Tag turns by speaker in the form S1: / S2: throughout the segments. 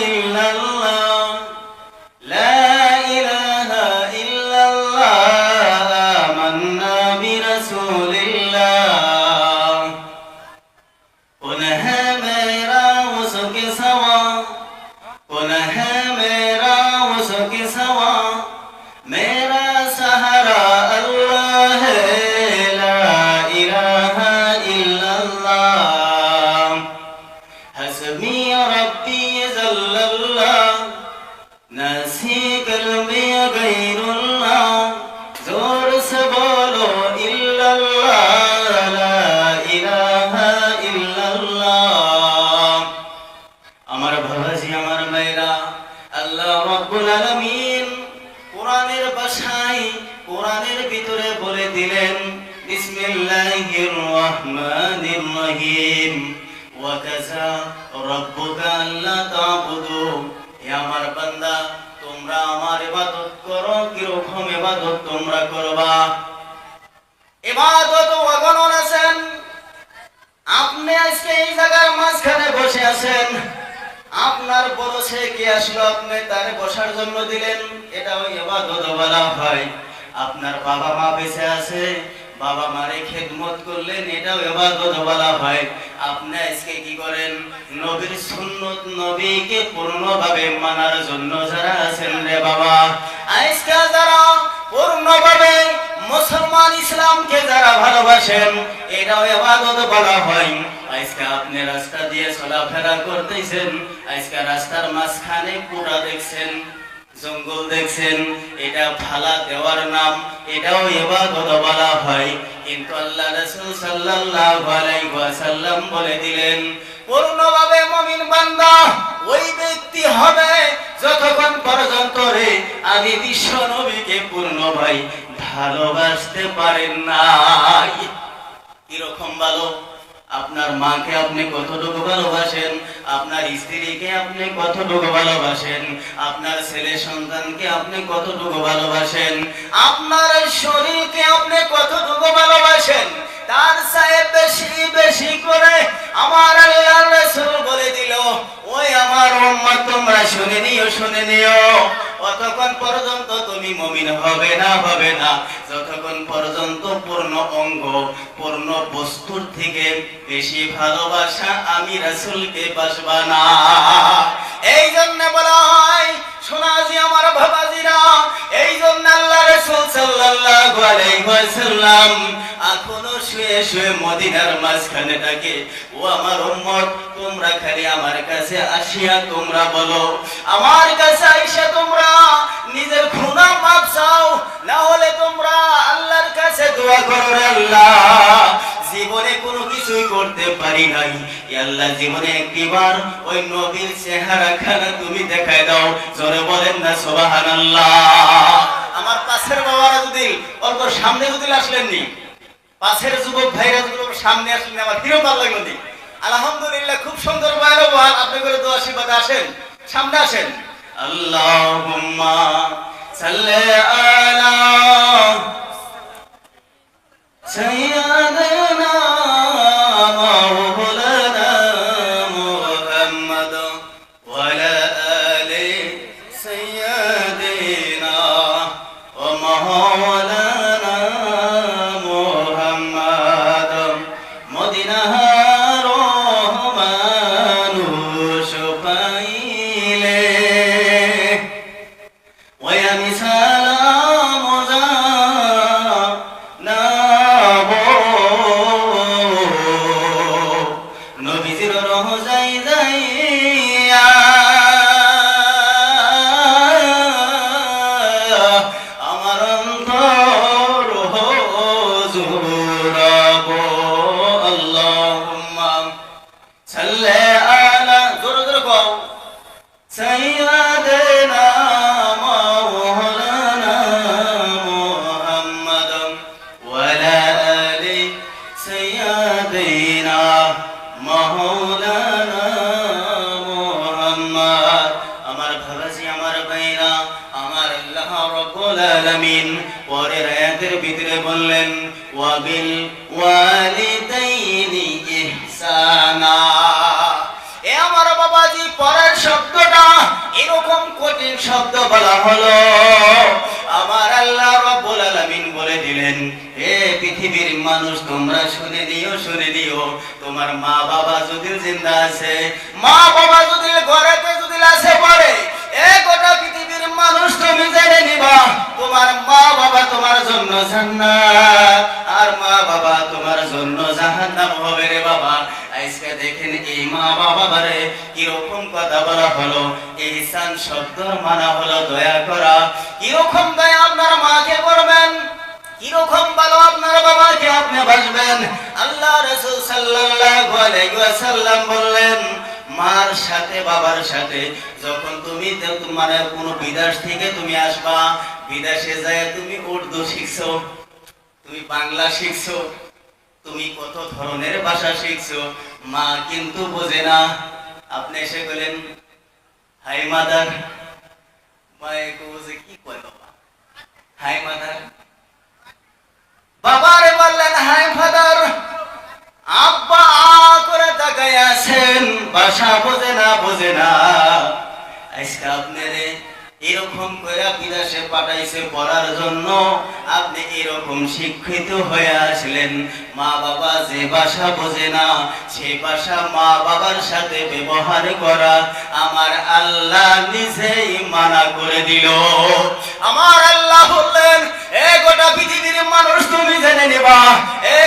S1: ইল্লাল্লাহ লা ইলাহা ইল্লাল্লাহ আমান্না বিরাসূলিল্লাহ কৌন হ্যায় মেরা উসকে সওয়া कौन है मेरा उसके सवा मेरा सहारा अल्लाह है ला इलाहा इल्लल्लाह हस्बी रब्बी जल्लल्लाह नसी कल्बी गैरुल्लाह जोर से बोलो इल्लल्लाह ला इलाहा इल्लल्लाह আমার বাবাজি আমার মায়েরা আল্লাহ রাব্বুল আলামিন কোরআনের ভাষায় কোরআনের ভিতরে বলে দিলেন বিসমিল্লাহির রহমানির রহিম ওয়া কাযা রাব্বুকা আল্লা তা'বুদু হে আমার বান্দা তোমরা আমার ইবাদত করো কিরকম ইবাদত তোমরা করবা ইবাদত ওয়াগণন আছেন আপনি আজকে এই জায়গার মাঝখানে বসে আছেন আপনার বড় ছেলে কে আসলো আপনি তারে বসার জন্য দিলেন এটাও ইবাদত বলা হয় আপনার বাবা মা বেঁচে আছে বাবা মারে খেদমত করলেন এটাও ইবাদত বলা হয় আপনি আজকে কি করেন নবীর সুন্নাত নবীকে পূর্ণভাবে মানার জন্য যারা আছেন রে বাবা আজকে যারা পূর্ণভাবে মুসলমান ইসলামকে যারা ভালোবাসেন এটাও ইবাদত বলা হয় আজকে আপনি রাস্তা দিয়ে চলাফেরা করতেছেন আজকে রাস্তার মাঝখানে কুড়া দেখছেন জঙ্গল দেখছেন এটা ফালা দেওয়ার নাম এটাও ইবাদত বলা হয় কিন্তু আল্লাহ রাসূল সাল্লাল্লাহু আলাইহি ওয়াসাল্লাম বলে দিলেন পূর্ণভাবে মুমিন বান্দা ওই ব্যক্তি হবে যতক্ষণ পর্যন্ত রে আমি বিশ্ব নবীকে পূর্ণভাবে ভালোবাসতে পারেন না কিরকম ভালো আপনার মাকে আপনি কতটুকু ভালোবাসেন আপনার স্ত্রীকে আপনি কতটুকু ভালোবাসেন আপনার ছেলে সন্তানকে আপনি কতটুকু ভালোবাসেন আপনার শরীরকে আপনি কতটুকু ভালোবাসেন তার চেয়ে বেশি বেশি করে আমার আল্লাহর রাসূল বলে দিল ওই আমার উম্মত তোমরা শুনে নিও অতক্ষণ পর্যন্ত তুমি মুমিন হবে না যতক্ষণ পর্যন্ত পূর্ণ অঙ্গ পূর্ণ বস্তুর থেকে বেশি ভালোবাসা আমি রাসূলকে বাসবা না এই জন্য বলা হয় শোনাজি আমার বাবাজিরা এই জন্য আল্লাহ রাসূল সাল্লাল্লাহু আলাইহি ওয়াসাল্লাম এখনো শুয়ে শুয়ে মদিনার মাঝখানে থাকে ও আমার উম্মত তোমরা খালি আমার কাছে আসিয়া তোমরা বলো আমার কাছে আইসা তোমরা নিজের গুনাহ মাফ চাও না হলে তোমরা আল্লাহর কাছে দোয়া করো আল্লাহ জীবনে কোনো কিছুই করতে পারি নাই আল্লাহ জীবনে একবার ওই নবীর চেহারাখানা তুমি দেখায় দাও জোরে বলেন না সুবহানাল্লাহ আমার পাশের বাবারা যদি অল্প সামনে যদি আসলেননি পাশের যুবক ভাইরা যদি সামনে আসলেন আমার কিরকম ভালো লাগলো নি আলহামদুলিল্লাহ খুব সুন্দর বয়ান আপনি করে দোয়া আশীর্বাদ আসেন সামনে আসেন আল্লাহুম্মা সাল্লি আলা সাইয়্যিদিনা মাওলানা মুহাম্মদ ওয়া আলা আলি সাইয়্যিদিনা ওয়া মাওলানা মুহাম্মদ মদিনার মানুষ পাইলে ওই আমি সালাম জানাবো নবীজির রওজায় যাইয়া আমার অন্তর জুড়াবো আল্লাহুম্মা সাল্লি আলা জোরে জোরে কও সাইয়্যিদিনা মাওলানা মুহাম্মদ ওয়া আলা আলি সাইয়্যিদিনা মাওলানা মুহাম্মদ আমার ভাবাজি আমার ভাইরা আমার আল্লাহ রাব্বুল আলামিন পরের আয়াতের ভিতরে বললেন ওয়া বিল ওয়ালিদাইনি ইহসানা এ আমার বাবাজি পরের শব্দটা এরকম কঠিন শব্দ বলা হলো, আমার আল্লাহ রাব্বুল আলামিন বলে দিলেন, হে পৃথিবীর মানুষ তোমরা শুনে নিও, তোমার মা বাবা যদি জিন্দা আছে, মা বাবা যদি ঘরেতে যদি লাশে পড়ে, গোটা পৃথিবীর মানুষ তুমি জেনে নিবা, তোমার মা বাবা তোমার জন্য জান্নাত আর মা বাবা তোমার জন্য জাহান্নাম হবে রে বাবা। আজকে দেখেন এই মা বাবারে কিরকম কথা বলা হলো, ইহসান শব্দ মানা হলো দয়া করা। কিরকম দয়া আপনার মাকে করবেন, কিরকম ভালো আপনার বাবাকে আপনি বাসবেন। আল্লাহ রাসূল সাল্লাল্লাহু আলাইহি ওয়াসাল্লাম বললেন, মার সাথে বাবার সাথে যখন তুমি মানে কোনো বিদেশ থেকে তুমি আসবা, বিদেশে যায় তুমি উর্দু শিখছো, তুমি বাংলা শিখছো, তুমি কত ধরনের ভাষা শিখছো, মা কিন্তু বোঝে না। আপনি এসে বলেন হাই মাদার, মায়েকে বুঝে কি কয় বাবা, হাই মাদার। বাবারে বললেন হাই ফাদার। আব্বা করে তাকায় আছেন, ভাষা বোঝে না। আজকে আপনারে এরকম করে বিদেশে পাঠাইছে পড়ার জন্য, আপনি এরকম শিক্ষিত হয়ে আসলেন। মা বাবা যে ভাষা বোঝে না, সেই ভাষা মা বাবার সাথে ব্যবহার করা আমার আল্লাহ নিজেই মানা করে দিল। আমার আল্লাহ বললেন, গোটা পৃথিবীর মানুষ তুমি জেনে নিবা,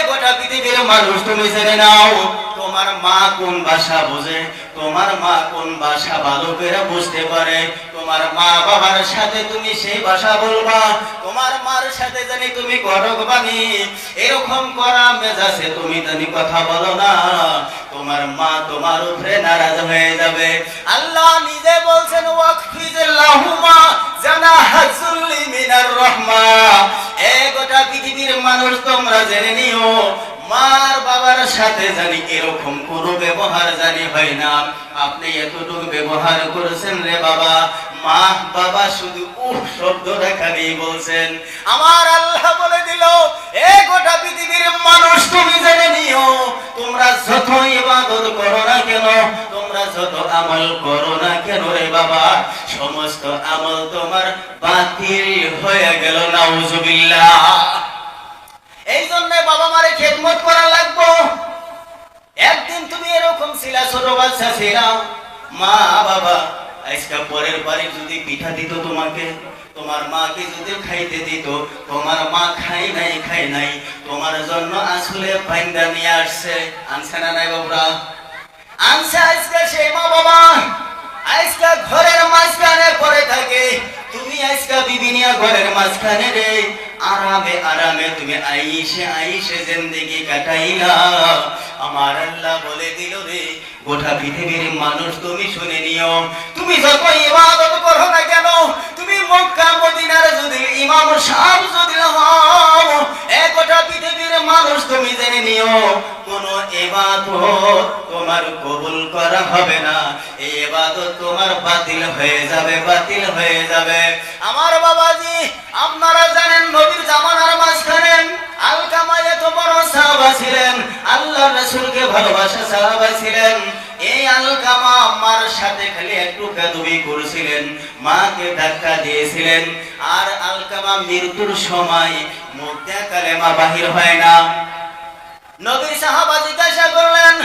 S1: গোটা পৃথিবীর মানুষ তুমি জেনে নাও, তোমার মা কোন ভাষা বোঝে, তোমার মা কোন ভাষা ভালো করে বুঝতে পারে, তোমার মা বাবার সাথে তুমি সেই ভাষা বলবা, তোমার মার সাথে জানি তুমি গরক বানি এরকম করা মেজাজে তুমি জানি কথা বলো না, তোমার মা তোমার উপরে নারাজ হয়ে যাবে। আল্লাহ নিজে বলছেন, ওয়াকফিজুল্লাহুমা জানাহাজুল্লি মিনার রাহমা। গোটা পৃথিবীর মানুষ তোমরা জেনে নিও, মার বাবার সাথে জানি এরকম কোন ব্যবহার জানি হয় না। আপনি এতটুকু ব্যবহার করেছেন রে বাবা, মা বাবা শুধু শব্দটা খালি বলছেন। আমার আল্লাহ বলে দিল, গোটা পৃথিবীর মানুষ তুমি জেনে নিও, তোমরা যত ইবাদত করো না কেন, তোমরা যত আমল করো না কেন রে বাবা, সমস্ত আমল তোমার বাতিল হয়ে গেল। নাউজুবিল্লাহ। এই জন্য বাবা মারে খেদমত করা লাগবো। একদিন তুমি এরকম ছিলা, ছোট বাচ্চা ছিলা, মা বাবা আজকে পরের বাড়ি যদি পিঠা দিত তোমাকে, তোমার মাকে যদি খাইতে দিত, তোমার মা খাই নাই, তোমার জন্য আসলে বাইন্দা নিয়ে আসছে, আনছে না নাই বাবরা? আনছে। আজকে সেই মা বাবা আজকে ঘরের মাঝখানে পড়ে থাকে, তুমি আজকে বিবিনিয়া ঘরের মাঝখানে রে আরামে তুমি আইসে জিন্দেগি কাটাইলা। আমার আল্লাহ বলে দিল রে, গোটা পৃথিবীর মানুষ তুমি শুনে নিও, তুমি যত ইবাদত করো না কেন, তুমি মক্কা মদিনার যদি ইমাম সাহেব যদি হও, গোটা পৃথিবীর মানুষ তুমি জেনে নিও, কোন ইবাদত তোমার কবুল করা হবে না, এই ইবাদত তোমার বাতিল হয়ে যাবে। আমার বাবাজি, আপনারা জানেন নবীর জামানার মাঝখানে আলকামা এত বড় সাহাবা ছিলেন, আল্লাহর রাসূলকে ভালোবাসা সাহাবা ছিলেন। এই আলকামা মার সাথে খালি একটু কাদুবি করেছিলেন, মাকে ধাক্কা দিয়েছিলেন, আর আলকামা মৃত্যুর সময় মুখ দিয়ে কালেমা বাহির হয় না। নবীর সাহাবা জিজ্ঞাসা করলেন,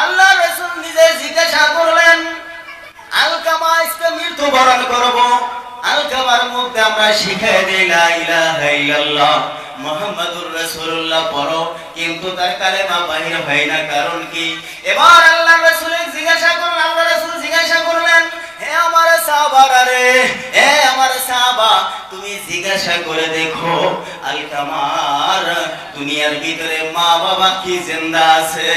S1: আল্লাহর রাসূল নিজে জিজ্ঞাসা করলেন, আলকামা আজকে মৃত্যুবরণ করব, আলকামার মধ্যে আমরা শিখাই দেই লা ইলাহা ইল্লাল্লাহ মুহাম্মাদুর রাসূলুল্লাহ পড়ো, কিন্তু তার কালেমা বাহির হয় না, কারণ কি? এবার আল্লাহর রাসূল জিজ্ঞাসা করলেন, আল্লাহর রাসূল জিজ্ঞাসা করলেন, হে আমার সাহাবারা রে, হে আমার সাহাবা, তুমি জিজ্ঞাসা করে দেখো আলকামার দুনিয়ার ভিতরে মা বাবা কি জিন্দা আছে?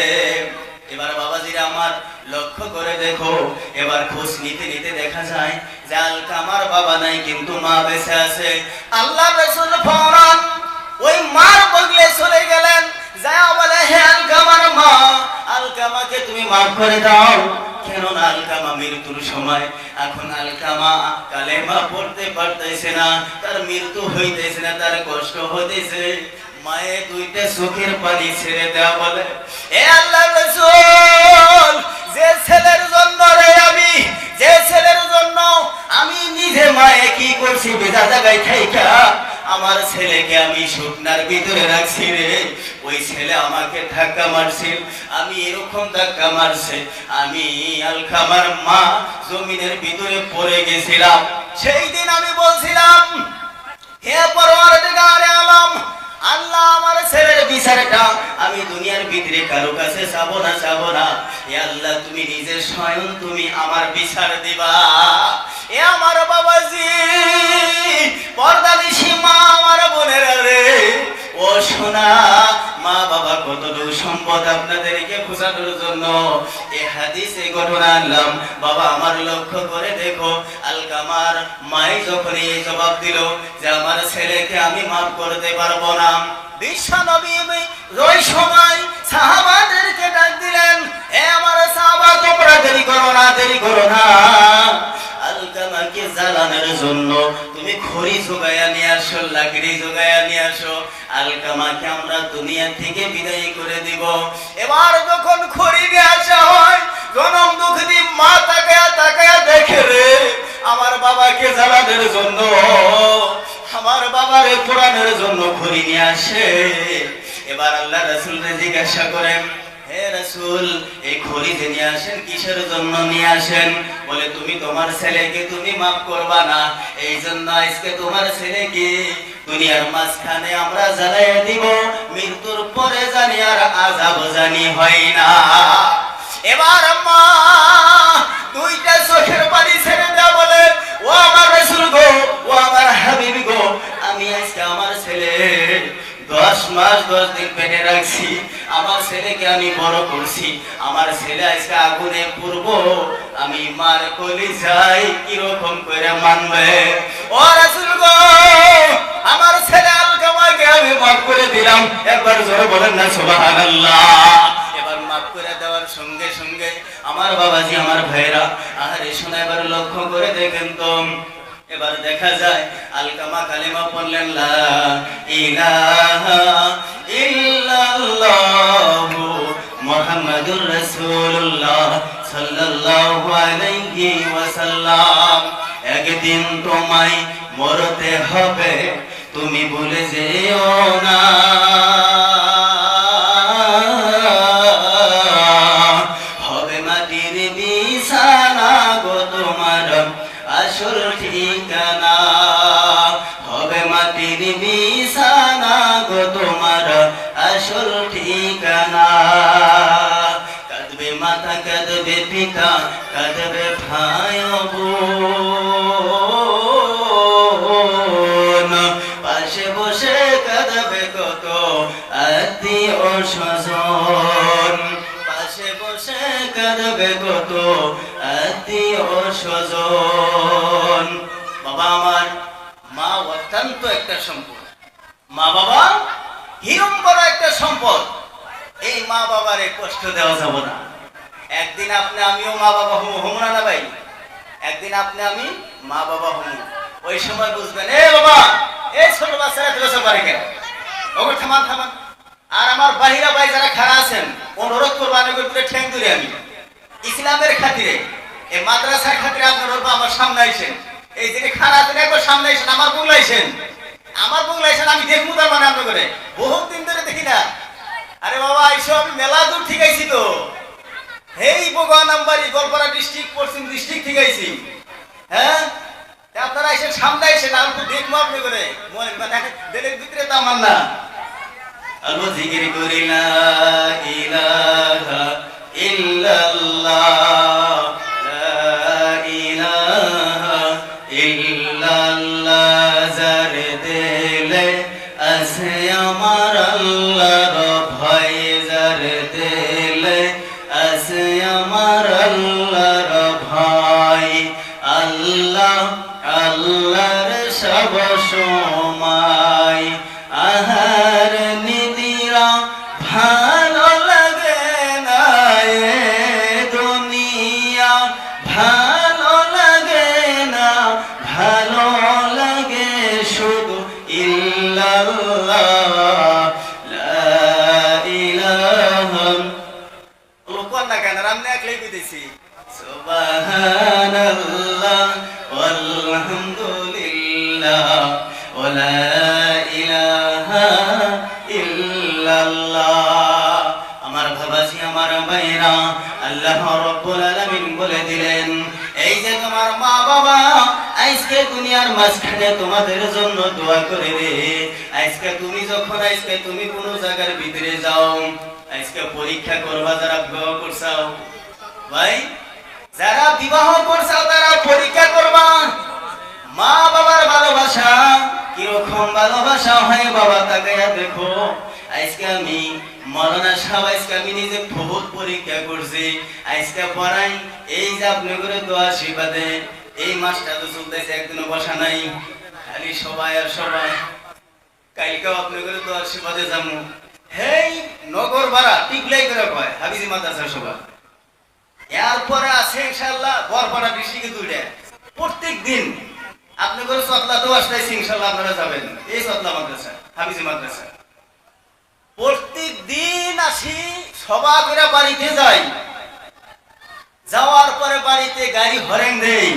S1: এবার বাবাজিরা আমার লক্ষ্য করে দেখো, এবার খোঁজ নিতে দেখা যায় যে আলকামার বাবা নাই, কিন্তু মা বেঁচে আছে। আল্লাহর রাসূল ফওরান ওই মার বগলে চলে গেলেন, যায় বলে, হে আলকামার মা, আলকামাকে তুমি মাফ করে দাও। কেন না? আলকামা মৃত্যুর সময়, এখন আলকামা কালেমা পড়তে পারতেছে না, তার মৃত্যু হইতেছে না, তার কষ্ট হইতেছে। মায়ে দুইটা চোখের পানি ছেড়ে দেওয়া বলে, এ আল্লাহর রাসূল, যে ছেলের জন্য রে আমি, যে ছেলের জন্য ছেলেকে আমি শুকনার ভিতরে রাখছি রে, ওই ছেলে আমাকে ধাক্কা মারছিল, আমি এরকম ধাক্কা মারছে, আমি আলকামার মা জমিনের ভিতরে পড়ে গেছিলাম। সেই দিন আমি বলছিলাম, হে পরওয়ারদিগারে আলম, আল্লাহ আমার ছেলের বিচারটা আমি দুনিয়ার ভিতরে কারো কাছে চাবো না। হে আল্লাহ, তুমি নিজে স্বয়ং তুমি আমার বিচার দিবা। এ আমার বাবাজি, পর্দানিশি মা, আমার বোনেরা রে, ও সোনা, মা বাবা কতটুকু সম্পদ আপনাদেরকে বোঝানোর জন্য এ হাদিসে ঘটনা আনলাম। বাবা আমার লক্ষ্য করে দেখো, আলকামার মাই যখন এই জবাব দিল যে আমার ছেলেকে আমি মাফ করতে পারবো না, বিশ্ব নবী ওই সময় সাহাবাদেরকে ডাক দিলেন, এ আমার সাহাবা, তোমরা দেরি করো না, আলকামাকে জ্বালানোর জন্য তুমি খড়ি জোগায়া নিয়ে আসো, লাকড়ি জোগায়া নিয়ে আসো, আলকামাকে আমরা দুনিয়া থেকে বিদায় করে দিব। এবার যখন খড়ি নিয়ে আসা হয়, জনম দুঃখী মা তাকায়া দেখে রে, আমার বাবাকে জ্বালানোর জন্য, আমার বাবারে পোড়ানোর জন্য খড়ি নিয়ে আসে। এবার আল্লাহ রাসূলকে জিজ্ঞাসা করেন, হে রাসূল, এই খড়ি যে নিয়ে আসেন কিসের জন্য নিয়ে আসেন? বলে, তুমি তোমার ছেলেকে তুমি মাফ করবা না, এই জন্য আজকে তোমার ছেলেকে দুনিয়ার মাঝখানে আমরা জ্বালাইয়া দিব, মৃত্যুর পরে জানি আর আযাব জানি হয় না। এবার মা দুইটা চোখের পানি ছেড়ে দেয়া বলে, ও আমার রাসূল গো, ও আমার হাবিব গো, আমি আজকে আমার ছেলে 10 মাস 10 দিন পেটে রাখছি, আমার ছেলেকে আমি বড় করছি, আমার ছেলে আজকে আগুনে পড়ব, আমি মার কলিজায় কিরকম করে মানবে? ও রাসূল গো, আমার ছেলে আলকামাকে আমি মাফ করে দিলাম, একবার জোরে বলেন না সুবহানাল্লাহ। এবার মাফ করে দেওয়ার সঙ্গে সঙ্গে আমার বাবাজি, আমার ভাইরা, আরে শোনা, এবার লক্ষ্য করে দেখেন তো, এবার দেখা যায় আলকামা কালেমা পড়লেন, লা ইলাহা ইল্লাল্লাহু মুহাম্মাদুর রাসূলুল্লাহ সাল্লাল্লাহু আলাইহি ওয়াসাল্লাম। একদিন তোমায় মরতে হবে, তুমি ভুলে যেও না, হবে মাটির বিছানা গো তোমার আসল ঠিকানা, হবে মাটির বিছানা গো তোমার আসল ঠিকানা। কাঁদবে মাতা, কাঁদবে পিতা, কাঁদবে ভাই বোন, পাশে বসে কাঁদবে কত আত্মীয় স্বজন, পাশে বসে কাঁদবে কত আত্মীয় স্বজন। বাবা আমার, মা অত্যন্ত একটা সম্পদ, মা বাবা হিরম বড় একটা সম্পদ, এই মা বাবারে কষ্ট দেওয়া যাবে না। একদিন আপনি আমিও মা বাবা হমু না ভাই, একদিন আপনি আমি মা বাবা হমু, ওই সময় বুঝবেন, এ বাবা, এই ছোট বাচ্চারা তুলে পারে কেন, ওকে থামান। আর আমার বাহিরা ভাই যারা খাড়া আছেন, অনুরোধ করবো, আমি ঠ্যাং ধরে আমি ইসলামের খাতিরে, এই মাদ্রাসার খাতিরে আপনার আমার সামনে আইসেন, এই যে খাড়া আছেন একবার সামনে আইসেন, আমার বুগলাইছেন, আমি দেখবো, তার মানে আপনার করে বহুত দিন ধরে দেখি না। আরে বাবা, আইসো, আমি মেলা দূর ঠিক আইছি তো, এই বগুড়া নাম্বারি গোলপাড়া ডিস্ট্রিক্ট, পশ্চিম ডিস্ট্রিক্ট ঠিক আইছি। হ্যাঁ, আপনারা আইসেন, সামনে আইসেন, আমি তো দেখবো আপনি করে, দিলের ভিতরে তো আমার না। আলো জিকির করি, লা ইলাহা ইল্লাল্লাহ, লা ইলাহা ইল্লাল্লাহ, যার দিলে আছে আমার আল্লাহর ভয়, যার দিলে আছে আমার আল্লাহর ভয়, আল্লাহ আল্লাহর সব সময়, আহার নিদিরা ভালো লাগে না, এ দুনিয়া ভালো লাগে না, ভালো লাগে শুধু ইল্লাল্লাহ, লা ইলাহা। লোকন না কেন, আমি একলাই কইতেছি, সুবহানাল্লাহ ওয়ালহামদুলিল্লাহ ওয়া লা ইলাহা আল্লাহ রাব্বুল আলামিন বলে দিলেন, এই যে তোমার মা বাবা আজকে দুনিয়ার মাঝখানে তোমাদের জন্য দোয়া করে রে। আজকে তুমি যখন তুমি কোন জায়গার ভিতরে যাও, আজকে পরীক্ষা করবা, যারা বিবাহ করছাও ভাই, যারা বিবাহ করছাও তারা পরীক্ষা করবা মা বাবার ভালোবাসা কিরকম ভালোবাসা হয় বাবা, তাকাইয়া দেখো। আজকে আমি মৌলানা সাহেব, আজকে আমি নিজে বহুত পরীক্ষা করছি। আজকে পড়াই, এই যে আপনি করে দোয়া শিবাদে, এই মাসটা তো চলতেছে, একদিনও বসা নাই, খালি সবাই আর সবাই। কালকেও আপনি করে দোয়া শিবাদে যাবো, হেই নগর ভাড়া টিকলাই করে কয় হাবিজি মাদ্রাসা সভা। এরপরে আছে ইনশাআল্লাহ বরপাড়া ডিস্ট্রিক্টে দুইটা, প্রত্যেক দিন আপনি করে সতলা তো আসতেছি, ইনশাআল্লাহ আপনারা যাবেন এই সতলা মাদ্রাসা, হাবিজি মাদ্রাসা। প্রত্যেক দিন আসি, সভা করে বাড়িতে যাই, যাওয়ার পরে বাড়িতে গাড়ি হরেন দেই।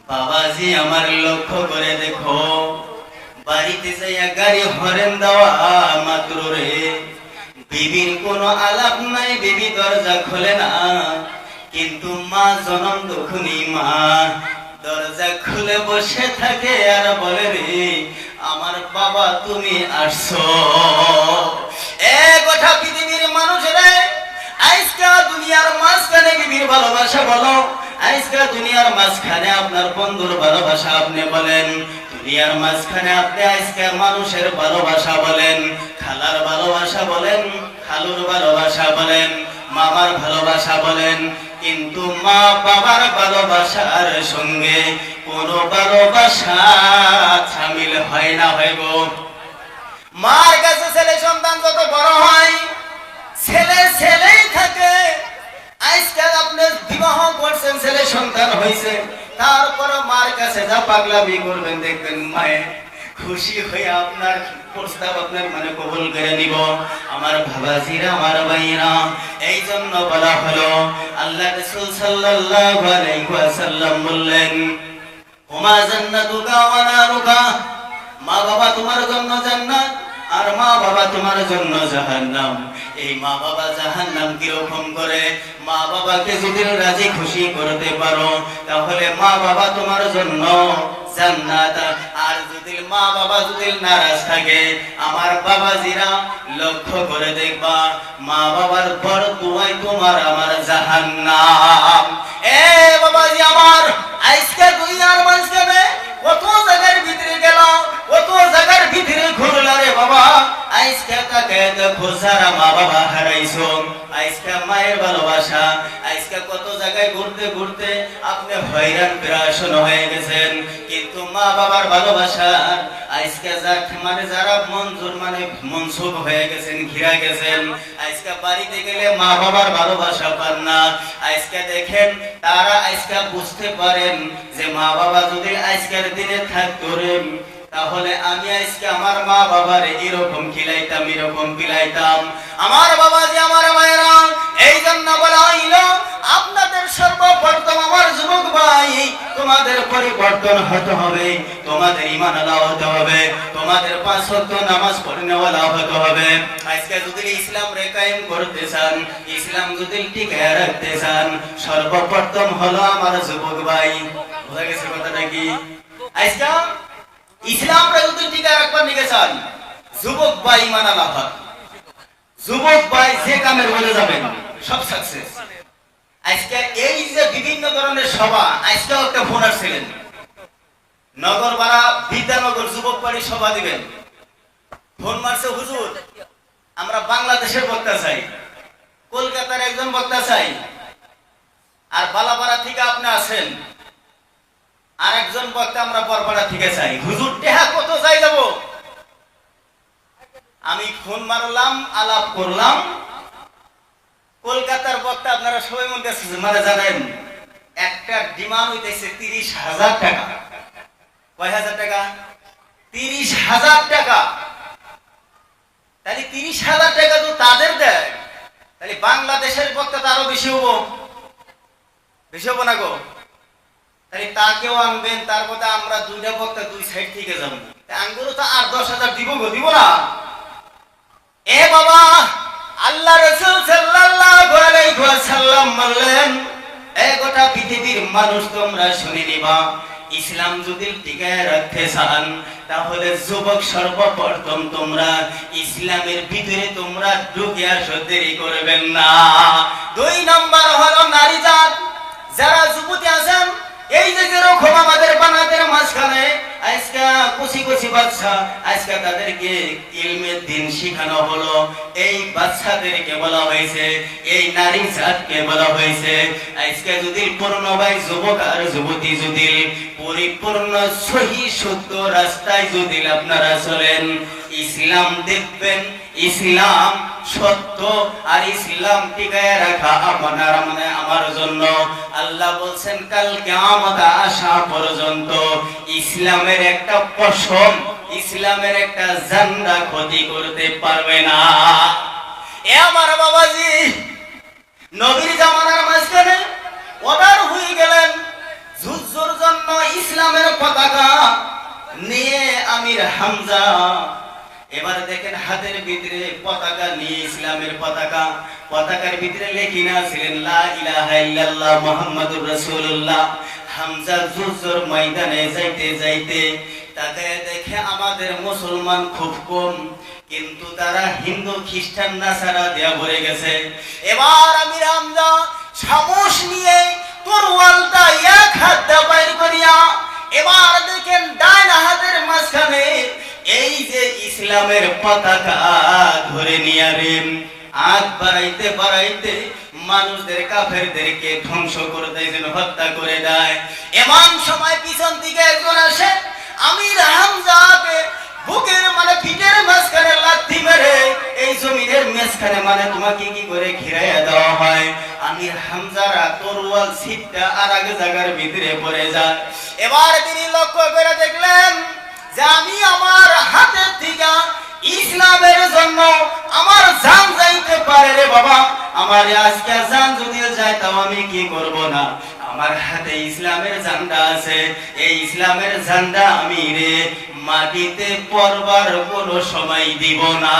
S1: বাবাজি আমার লক্ষ্য করে দেখো, বাড়িতে যাইয়া গাড়ি হরেন দেওয়া মাত্র রে বিবির কোনো আলাপ নাই, বিবি দরজা খোলে না। কিন্তু মা জনম দুঃখনি মা দরজা খুলে বসে থাকে আর বলে রে, আমার বাবা তুমি আসছো। এ গোটা পৃথিবীর মানুষেরা আজকে দুনিয়ার মাঝখানে বিবির ভালোবাসা বলো, আজকে দুনিয়ার মাঝখানে আপনার বন্ধুর ভালোবাসা আপনি বলেন, দুনিয়ার মাঝখানে আপনি আজকে মানুষের ভালোবাসা বলেন, খালার ভালোবাসা বলেন, খালুর ভালোবাসা বলেন, মামার ভালোবাসা বলেন, কিন্তু মা বাবার ভালোবাসার সঙ্গে কোনো ভালোবাসা শামিল হয় না। হয় গো, মার কাছে ছেলে সন্তান যত বড় হয়, ছেলে ছেলেই থাকে। আজকাল আপনি বিবাহ করছেন, ছেলে সন্তান হয়েছে, তারপরে মার কাছে যা পাগলামি করবেন, দেখবেন মায়ে খুশি হয়ে আপনার প্রস্তাব আপনার মানে কবুল করে নিব। আমার বাবাজিরা, আমার ভাইরা, এই জন্য বলা হলো, আল্লাহ রাসূল সাল্লাল্লাহু আলাইহি ওয়াসাল্লাম বললেন, হুমা জান্নাতুকা ওয়া নারুকা, মা বাবা তোমার জন্য জান্নাত আর মা বাবা তোমার জন্য জাহান্নাম। এই মা বাবা জাহান্নাম কিরকম করে? মা বাবাকে যদি রাজি খুশি করতে পারো, তাহলে মা বাবা তোমার জন্য জান্নাত। আর যদি মা বাবা যদি নারাজ থাকে, আমার বাবাজিরা লক্ষ্য করে দেখবা, মা বাবার পর দুয়াই তোমার আমার জাহান্নাম। এ বাবাজি আমার, আজকে দুনিয়ার মাঝখানে কত জায়গার ভিতরে গেল, কত জায়গার ভিতরে ঘুরলা রে বাবা। আজকে তাকে দেখো যারা মা বাবা হারাইছো, আজকে মায়ের ভালোবাসা, আজকে কত জায়গায় ঘুরতে ঘুরতে আপনি হয়রান পেরেশান হয়ে গেছেন, কিন্তু মা বাবার ভালোবাসা আজকে মানে যারা মনজুর মানে মনসুখ হয়ে গেছেন, ঘিরা গেছেন, আজকে বাড়িতে গেলে মা বাবার ভালোবাসা পান না। আজকে দেখেন তারা আজকে বুঝতে পারেন যে মা বাবা যদি আজকের দিনে থাকতো রে, তাহলে আমি আজকে আমার মা বাবার এরকম খিলাইতাম, এরকম খিলাইতাম। আমার বাবাজি, আমার মায়েরা, এই জন্য বলা হইল, আপনাদের সর্বপ্রথম আমার যুবক ভাই, তোমাদের পরিবর্তন হতে হবে, তোমাদের ঈমান আলা হতে হবে, তোমাদের 5 ওয়াক্ত নামাজ পড়নেওয়ালা হতে হবে। আজকে যদি ইসলাম রে কায়েম করতে চান, ইসলাম যদি টিকায় রাখতে চান, সর্বপ্রথম হলো আমার যুবক ভাই। বুঝা গেছে কথাটা কি? আজকে ইসলামটা যদি টিকা রাখবার নিকে চান, যুবক ভাই ঈমান আলা হক, যুবক ভাই যে কামের বলে যাবেন সব সাকসেস। আজকে এই যে বিভিন্ন ধরনের সভা, আজকে একটা ফোন আসছিলেন, নগরপাড়া বিদ্যানগর যুবক বাড়ি সভা দিবেন, ফোন মারছে, হুজুর আমরা বাংলাদেশের বক্তা চাই, কলকাতার একজন বক্তা চাই, আর বালাপাড়া থেকে আপনি আছেন, আর একজন বক্তা আমরা বরপাড়া থেকে চাই। হুজুর টেহা কত চাই যাব? আমি ফোন মারলাম, আলাপ করলাম, কলকাতার বক্তা আপনারা সবাই মধ্যে মানে জানেন, একটা ডিমান্ড হইতেছে 30,000 টাকা। কয় হাজার টাকা? 30,000 টাকা। তাহলে 30,000 টাকা তো তাদের দেয়, তাহলে বাংলাদেশের বক্তা তো আরো বেশি হবো, বেশি হবো না গো? তাহলে তাকেও আনবেন, তার মধ্যে আমরা দুইটা বক্তা দুই সাইড থেকে যাবো, আঙ্গুরও তো আর 10,000 দিব গো, দিব না? এ বাবা, আল্লাহ রাসূল সাল্লাল্লাহু আলাইহি ওয়াসাল্লাম বললেন, এই গোটা পৃথিবীর মানুষ তোমরা শুনে নিবা, ইসলাম যদি টিকায় রাখতে চান তাহলে যুবক সর্বপ্রথম তোমরা ইসলামের ভিতরে তোমরা ঢুকে আসো, দেরি করবেন না। 2 নম্বর হলো নারী জাত, যারা যুবতী আছেন, এই যে যেরকম আমাদের বানাতের মাঝখানে আজকে কুচি কুচি বাচ্চা, আজকে তাদেরকে ইলমের দিন শিখানো হলো, এই বাচ্চাদেরকে বলা হয়েছে, এই নারী জাতকে বলা হয়েছে। আজকে যদি পূর্ণবাই যুবক আর যুবতী যদি পরিপূর্ণ সহি শুদ্ধ রাস্তায় যদি আপনারা চলেন, ইসলাম দেখবেন, ইসলাম সত্য আর ইসলাম টিকায় রাখা আমার জন্য। আল্লাহ বলছেন কাল কিয়ামত আসা পর্যন্ত ইসলামের একটা পশম, ইসলামের একটা জান্ডা ক্ষতি করতে পারবে না। এ আমার বাবাজি, নবীর জামানার মাঝখানে অর্ডার হয়ে গেলেন যুদ্ধের জন্য ইসলামের পতাকা নিয়ে আমির হামজা। এবার দেখেন হাতের ভিতরে পতাকা নিয়ে, ইসলামের পতাকা, পতাকার ভিতরে লেখি না ছিলেন লা ইলাহা ইল্লাল্লাহ মুহাম্মাদুর রাসূলুল্লাহ। হামজা যুদ্ধের ময়দানে যাইতে যাইতে তাকে দেখে আমাদের মুসলমান খুব কম, কিন্তু তারা হিন্দু খ্রিস্টান নাসারা দেয়া ভরে গেছে। এবার আমির হামজা সাহস নিয়ে তরোয়ালটা এক হাতে বাইর করিয়া, এবার দেখেন ডান হাতের মাঝখানে এই যে ইসলামের পতাকা ধরে নিয়ে রেন আগ বাড়াইতে বাড়াইতে মানুষদের কাফেরদেরকে ধ্বংস করে দেয়, যেন হত্যা করে দেয়। এমন সময় পিছন থেকে একজন আসে, আমির হামজাকে বুকের পিঠের মাঝখানে লাথি মেরে এই জমিনের মাঝখানে তোমাকে কি করে ঘিরাইয়া দেওয়া হয়। আমির হামজারা তরোয়াল ছিটটা আর এক জায়গার ভিতরে পড়ে যায়। এবার তিনি লক্ষ্য করে দেখলেন যে আমি আমার হাতের থেকে ইসলামের জন্য আমার জান যাইতে পারে রে বাবা, আমার আজকে জান যদি যায় তাও আমি কি করব না, আমার হাতে ইসলামের ঝান্ডা আছে, এই ইসলামের ঝান্ডা আমি রে মাটিতে পড়বার কোনো সময় দিব না।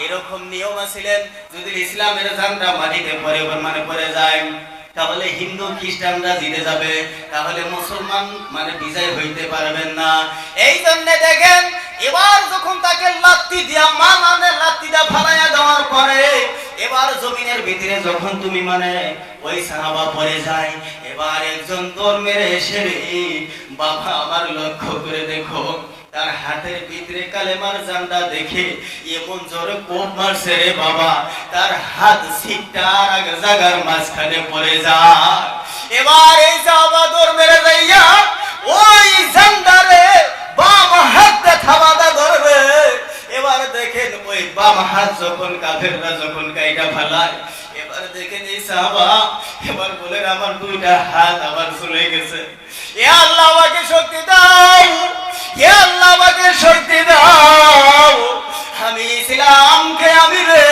S1: এরকম নিয়ম ছিলেন, যদি ইসলামের ঝান্ডা মাটিতে পড়ে যায় তাহলে হিন্দু খ্রিস্টানরা জিতে যাবে, তাহলে মুসলমান বিজয় হইতে পারবেন না। এই জন্য দেখেন এবার যখন তাকে লাত্তি দিয়া লাত্তিটা ফালাইয়া দেওয়ার পরে এবার জমিনের ভিতরে যখন তুমি ওই সাহাবা পড়ে যায়, এবার একজন দৌড় মেরে এসে বাবা আমার লক্ষ্য করে দেখো, তার হাতের ভিতরে কালেমার ঝান্ডা দেখে এমন জোরে কোপ মারছে রে বাবা, তার হাত সিটটার আগে জায়গার মাঝখানে পড়ে যায়। এবার এই সাহাবা দৌড় মেরে যাইয়া ওই ঝান্ডারে বাম হাতটা থামাদা ধরবে। এবার দেখেন ওই বাম হাত যখন কাফেররা যখন কাইটা ফালায়, এবার দেখেন এই সাহাবা এবার বলেন আমার দুইটা হাত আবার চলে গেছে। এ আল্লাহ আমাকে শক্তি দাও, এ আল্লাহ আমাকে শক্তি দাও, আমি ইসলামকে আমি রে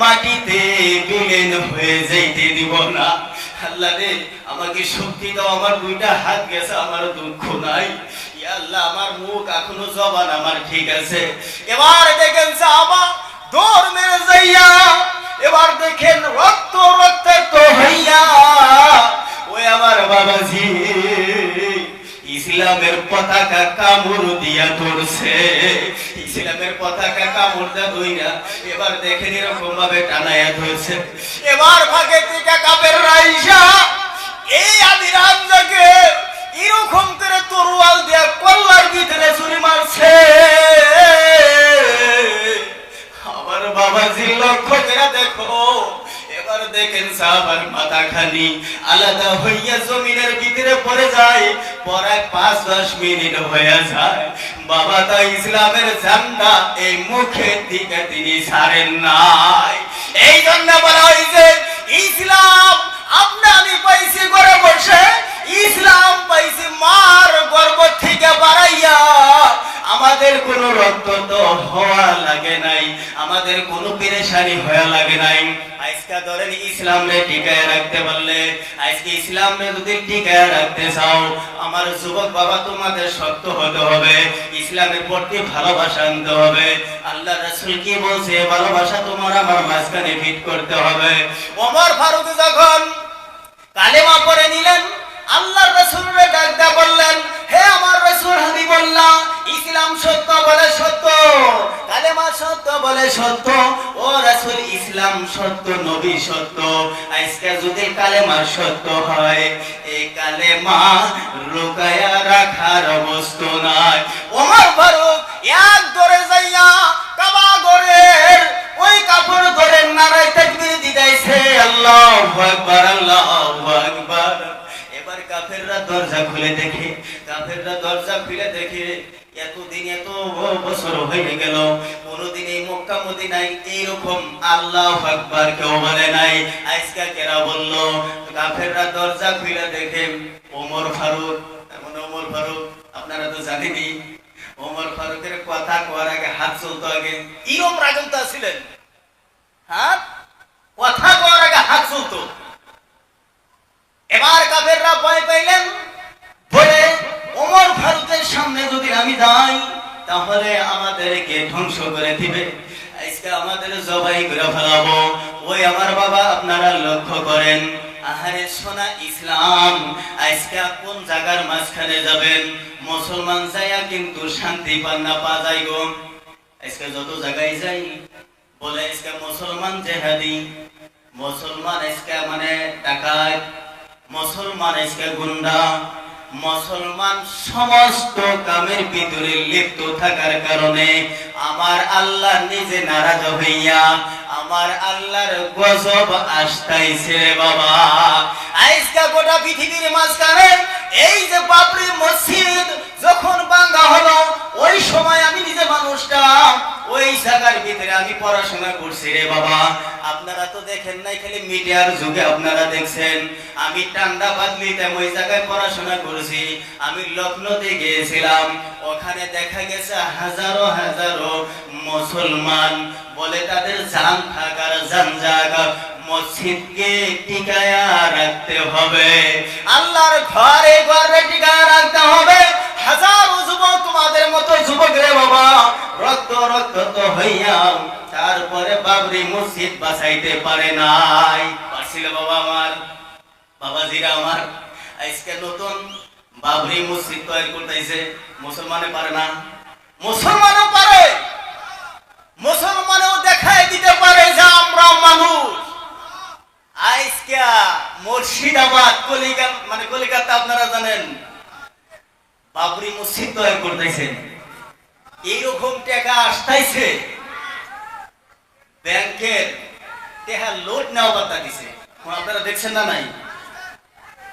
S1: মাটিতে বিলীন হয়ে যাইতে দিব না। আল্লাহ রে আমাকে শক্তি দাও, আমার দুইটা হাত গেছে, আমার দুঃখ নাই, ইয়া আল্লাহ আমার মুখ এখনো জবান আমার ঠিক আছে। এবার দেখেন সাহাবা দৌড় মেরে যাইয়া এবার দেখেন রক্ত রক্তাক্ত হইয়া ওই আমার বাবাজি ইসলামের পতাকা কামড় দিয়া ধরছে, ইসলামের পতাকা কামড় দিয়া ধইরা এবার দেখেন এরকম ভাবে টানায়া ধরছে। এবার ভাগে থেকে কাপের রাইসা এই আমির হামজাকে এরকম করে তরোয়াল দিয়া কল্লার ভিতরে ছুরি মারছে। আমার বাবাজি লক্ষ্য করে দেখো, এবার দেখেন সাহাবার মাথাখানি আলাদা হইয়া জমিনের ভিতরে পড়ে যায়, পরায় 5-10 মিনিট হয়ে যায়। বাবা তা ইসলামের ঝান্ডা এই মুখের দিকে তিনি ছাড়েন নাই। এই জন্য বলা হয়েছে ইসলাম আমি পাইছি ঘরে বসে, ইসলাম পাইছি মার গর্ব থেকে বাড়াইয়া। আমাদের কোনো রক্ত তো হওয়া লাগে নাই, আমাদের কোনো পেরেশানি হওয়া লাগে নাই। আজকে ধরেন ইসলামে টিকায় রাখতে পারলে, আজকে ইসলামে যদি টিকায় রাখতে চাও, আমার যুবক বাবা তোমাদের শক্ত হতে হবে, ইসলামের প্রতি ভালোবাসা আনতে হবে। আল্লাহ রাসূল কি বলছে? ভালোবাসা তোমার আমার মাঝখানে ফিট করতে হবে। ওমর ফারুক যখন কালেমা পড়ে নিলেন, আল্লাহর রাসূলের ডাক দিয়ে বললেন, হে আমার রাসূল হাবিবুল্লাহ, ইসলাম সত্য বলে সত্য, কালেমা সত্য বলে সত্য। ও রাসূল, ইসলাম সত্য, নবী সত্য। আজকে যদি কালেমা সত্য হয়, এই কালেমা লুকায়া রাখার বস্তু নয়। ওমর ফারুক এক দৌড়ে যাইয়া কাবা ঘরের ওই কাপড় ধরে নারায়ে তাকবীর দিতেছে, আল্লাহু আকবার, আল্লাহু আকবার। এবার কাফেররা দরজা খুলে দেখে, কাফেররা দরজা খুলে দেখে এতদিন এত বছর হয়ে গেল, কোনদিন এই মক্কা মদিনায় এইরকম আল্লাহু আকবার কেউ বলে নাই। আজকে কেরা বলল? কাফেররা দরজা খুলে দেখে ওমর ফারুক, এমন ওমর ফারুক আপনারা তো জানেনই, ওমর ফারুকের কথা কোয়ার আগে হাত চলতো, আগে ইরম রাগন্তা ছিলেন, হাত কথা কোয়ার আগে হাত চলতো। এবার কাফেররা ভয় পাইলেন, বলে ওমর ফারুকের সামনে যদি আমি যাই তাহলে আমাদেরকে ধ্বংস করে দিবে, আজকে আমাদের জবাই করে ফেলাবো। ওই আমার বাবা আপনারা লক্ষ্য করেন, আহারে সোনা ইসলাম আজকে কোন জায়গার মাঝখানে যাবেন, মুসলমান যাইয়া কিন্তু শান্তি পান না, পা যাই গো। আজকে যত জায়গায় যাই বলে আজকে মুসলমান জেহাদি, মুসলমান আজকে মানে ডাকাত, মুসলমান আজকে গুন্ডা, মুসলমান সমস্ত কামের ভিতরে লিপ্ত থাকার কারণে আমার আল্লাহ নিজে নারাজ হইয়া আমার আল্লাহর গজব আসতাইছে রে বাবা। আজকে গোটা পৃথিবীর মাঝখানে এই যে বাবরি মসজিদ যখন ভাঙা হলো, ওই সময় আমি নিজে মানুষটা ওই জায়গার ভিতরে আমি পড়াশোনা করছি রে বাবা। আপনারা তো দেখেন নাই, খালি মিডিয়ার যুগে আপনারা দেখছেন। আমি টান্ডা বাদলিতে ওই জায়গায় পড়াশোনা করেছি। আমি লখনৌতে গিয়েছিলাম, ওখানে দেখা গেছে হাজারো হাজারো মুসলমান বলে তাদের জান থাকার জান জায়গা মসজিদকে টিকায়া রাখতে হবে, আল্লাহর ঘরে ঘরে টিকায়া রাখতে হবে। হাজারো যুবক তোমাদের মতো যুবক রে বাবা রক্ত রক্ত তো হইয়া তারপরে বাবরি মসজিদ বাঁচাইতে পারে নাই। পারছিল বাবা আমার, বাবাজিরা আমার, আজকে নতুন বাবরি মসজিদ তৈরি করতেছে, মুসলমানে পারে না, মুসলমানও পারে, মুসলমানও দেখাই দিতে পারে যে আমরা মানুষ। আজকে মুর্শিদাবাদ কলিকাতা আপনারা জানেন বাবরি মসজিদ তৈরি করতেছেন, এইরকম টাকা আসতেছে, ব্যাংকের টাকা লোড নেওয়া বার্তা দিছে, আপনারা দেখছেন না নাই?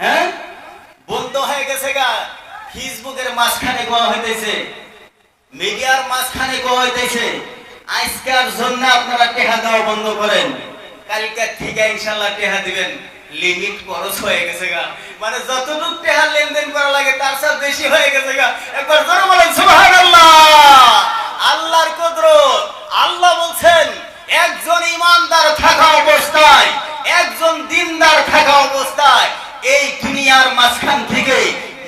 S1: হ্যাঁ, বন্ধ হয়ে গেছে গা, ফেসবুকের মাঝখানে গোয়া হইতেছে, মিডিয়ার মাঝখানে গোয়া হইতেছে। আজকের জন্য আপনারা টাকা দেওয়া বন্ধ করেন, কালকে থেকে ইনশাআল্লাহ টাকা দিবেন। লিমিট খরচ হয়ে গেছে গা, মানে যতটুকু টাকা লেনদেন করা লাগে তার সাথে বেশি হয়ে গেছে গা। একবার জোরে বলেন সুবহানাল্লাহ। আল্লাহর কুদরত। আল্লাহ বলছেন একজন ইমানদার থাকা অবস্থায়, একজন দিনদার থাকা অবস্থায় এই দুনিয়ার মাঝখান থেকে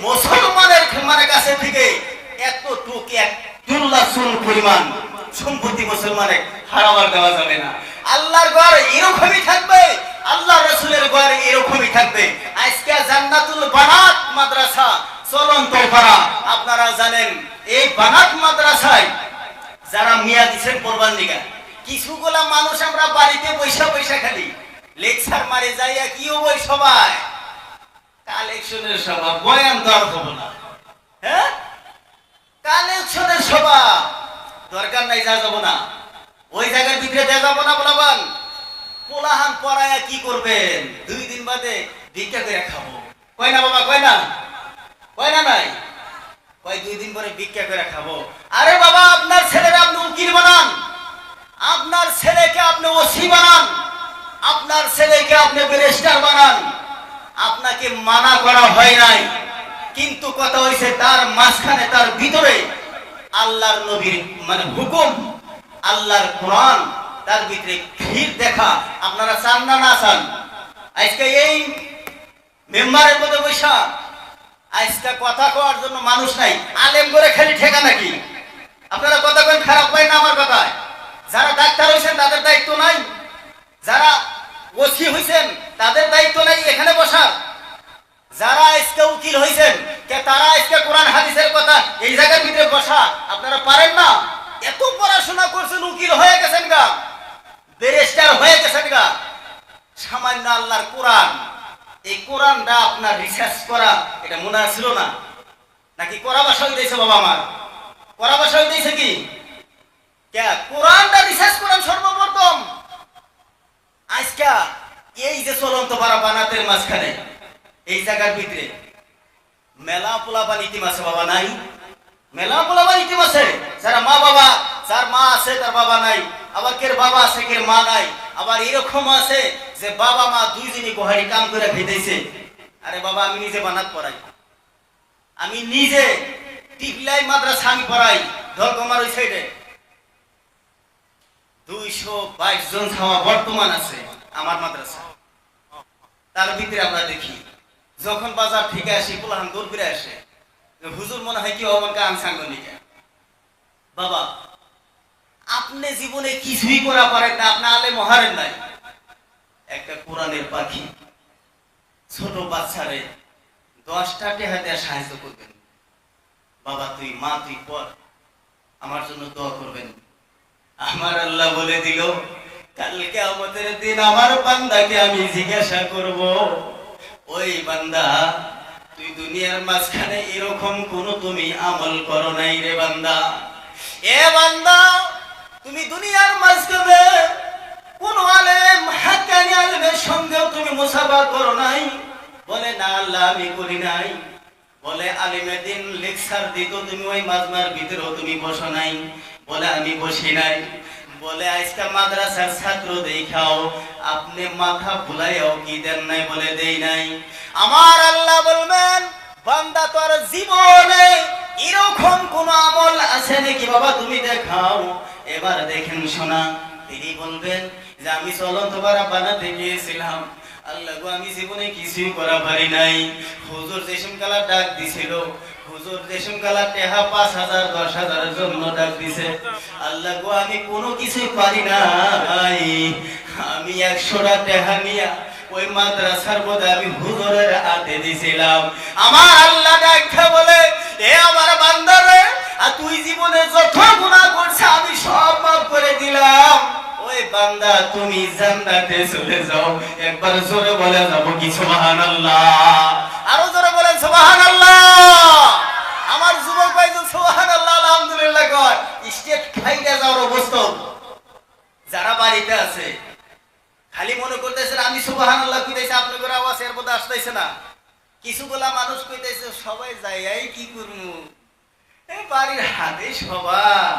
S1: মুসলমানের কাছে থেকে এতটুকু এক দুর্লাসুল পরিমাণ সম্পত্তি মুসলমানের হারাবার দেওয়া যাবে না। আল্লাহর ঘর এরকমই থাকবে, আল্লাহ রাসূলের ঘর এরকমই থাকবে। আজকে জান্নাতুল বানাত মাদ্রাসা চলন্ত করা, আপনারা জানেন এই বানাত মাদ্রাসায় যারা মিয়া দিছেন পড়বার নিগা, কিছুগুলা মানুষ আমরা বাড়িতে পয়সা পয়সা খালি লেকচার মারে যাইয়া কি ওই সবাই কালেকশনের সভা, বয়ান দেওয়ার খবর না, হ্যাঁ কালেকশনের সভা দরকার নাই, যা যাবো না ওই জায়গার ভিতরে দেওয়া যাবো না। বলাবান পোলাহান পড়ায়া কি করবেন, 2 দিন বাদে ভিক্ষা করে খাবো, কয় না বাবা, কয় না, কয় না নাই, কয় 2 দিন পরে ভিক্ষা করে খাবো। আরে বাবা, আপনার ছেলেরা আপনি উকিল বানান, আপনার ছেলেকে আপনি ওসি বানান, আপনার ছেলেকে আপনি ব্যারিস্টার বানান, আপনাকে মানা করা হয় নাই, কিন্তু কথা হইছে তার মাঝখানে তার ভিতরে আল্লাহর নবীর মানে হুকুম, আল্লাহর কোরআন তার ভিতরে ভিড় দেখা আপনারা চান না না চান? আজকে এই মেম্বারের মধ্যে বৈশা আজকে কথা কওয়ার জন্য মানুষ নাই, আলেম করে খালি ঠেকা নাকি? আপনারা কথা কোন খারাপ পাই না আমার কথায়? যারা ডাক্তার হয়েছেন তাদের দায়িত্ব নাই? যারা ওসি হয়েছেন তাদের দায়িত্ব নাই এখানে বসার? যারা আজকে উকিল হয়েছেন কে তারা আজকে কোরআন হাদিসের কথা এই জায়গার ভিতরে বসা আপনারা পারেন না? এত পড়াশোনা করছেন, উকিল হয়ে গেছেন গা, ব্যারিস্টার হয়ে গেছেন গা, সামান্য আল্লাহর কোরআন, এই কোরআনটা আপনার রিসার্চ করা এটা মনে ছিল না নাকি? করা ভাষা হইতেছে বাবা আমার, করা ভাষা হইতেছে কি? কে কোরআনটা রিসার্চ করেন সর্বপ্রথম। আজকে এই যে চলন্ত পারা বানাতের মাঝখানে এই জায়গার ভিতরে মেলা পোলাপান ইতিম আছে বাবা নাই? মেলা পোলাপান ইতিম আছে, যারা মা বাবা, যার মা আছে তার বাবা নাই, আবার কের বাবা আছে কের মা নাই, আবার এরকম আছে যে বাবা মা দুইজনই গোহারি কাম করে খাইতেছে। আরে বাবা আমি নিজে বানাত পড়াই, আমি নিজে টিপলাই মাদ্রাসা আমি পড়াই, ধলকমার ওই সাইডে 222 জন ছাওয়া বর্তমান আছে আমার মাদ্রাসা। তার ভিতরে আমরা দেখি যখন বাজার থেকে আসি পোলাহান দূর ফিরে আসে, হুজুর মনে হয় কি অমনকে আনসাঙ্গনিকা। বাবা আপনি জীবনে কিছুই করা পারেন না, আপনি আলে মহারেন নাই। একটা কোরআনের পাখি ছোট বাচ্চারে 10টা টাকা দিয়ে সাহায্য করবেন। বাবা তুই মা তুই পড়, আমার জন্য দোয়া করবেন। আমার আল্লাহ বলে দিল কালকে আমাদের দিন আমার বান্দাকে আমি জিজ্ঞাসা করব, ওই বান্দা তুই দুনিয়ার মাঝখানে এরকম কোন তুমি আমল করো নাই রে বান্দা? এ বান্দা তুমি দুনিয়ার মাঝখানে কোন আলেম হাক্কানি আলেমের সঙ্গেও তুমি মুসাফা করো নাই? বলে না আল্লাহ আমি করি নাই। বলে আলিমের দিন লেকচার দিত তুমি ওই মাজমার ভিতরেও তুমি বসো নাই? বলে আমি বসি নাই। বলে আজকে মাদ্রাসার ছাত্র দেখাও আপনি মাথা ভুলাইও কি দেন নাই? বলে দেই নাই। আমার আল্লাহ বলবেন বান্দা তোর জীবনে এরকম কোন আমল আছে নাকি বাবা তুমি দেখাও। এবার দেখেন শোনা, তিনি বলবেন যে আমি চলন্ত পারা বানাতে গিয়েছিলাম, আল্লাহ গো আমি জীবনে কিছুই করা পারি নাই। হুজুর যেসম কালা ডাক দিছিল, হুজুর যেসম কালা টেহা 5,000 10,000 জন্য ডাক দিছে, আল্লাহ গো আমি কোনো কিছুই পারি নাই। আমি 100টা টেহা নিয়া ওই মাদ্রাসার মধ্যে আমি হুজুরের হাতে দিছিলাম। আমার আল্লাহ ডাকা বলে এ আমার বান্দারে, আর তুই জীবনে যত গুনাহ করছ আমি সব মাফ করে দিলাম। ওই বান্দা তুমি জান্নাতে চলে যাও। একবার জোরে বলে যাবো কি সুবহানাল্লাহ? আরো জোরে বলেন সুবহানাল্লাহ। আমার যুবক ভাই তো সুবহানাল্লাহ আলহামদুলিল্লাহ কয়। স্টেট খাইতে যাওয়ার অবস্থা যারা বাড়িতে আছে খালি মনে করতেছেন আমি সুবহানাল্লাহ কইতেছি, আপনাদের আওয়াজ এর মধ্যে আসতেছে না। কিছুগুলা মানুষ কইতেছে সবাই যায় এই কি করবো, এই বাড়ির হাতে সবার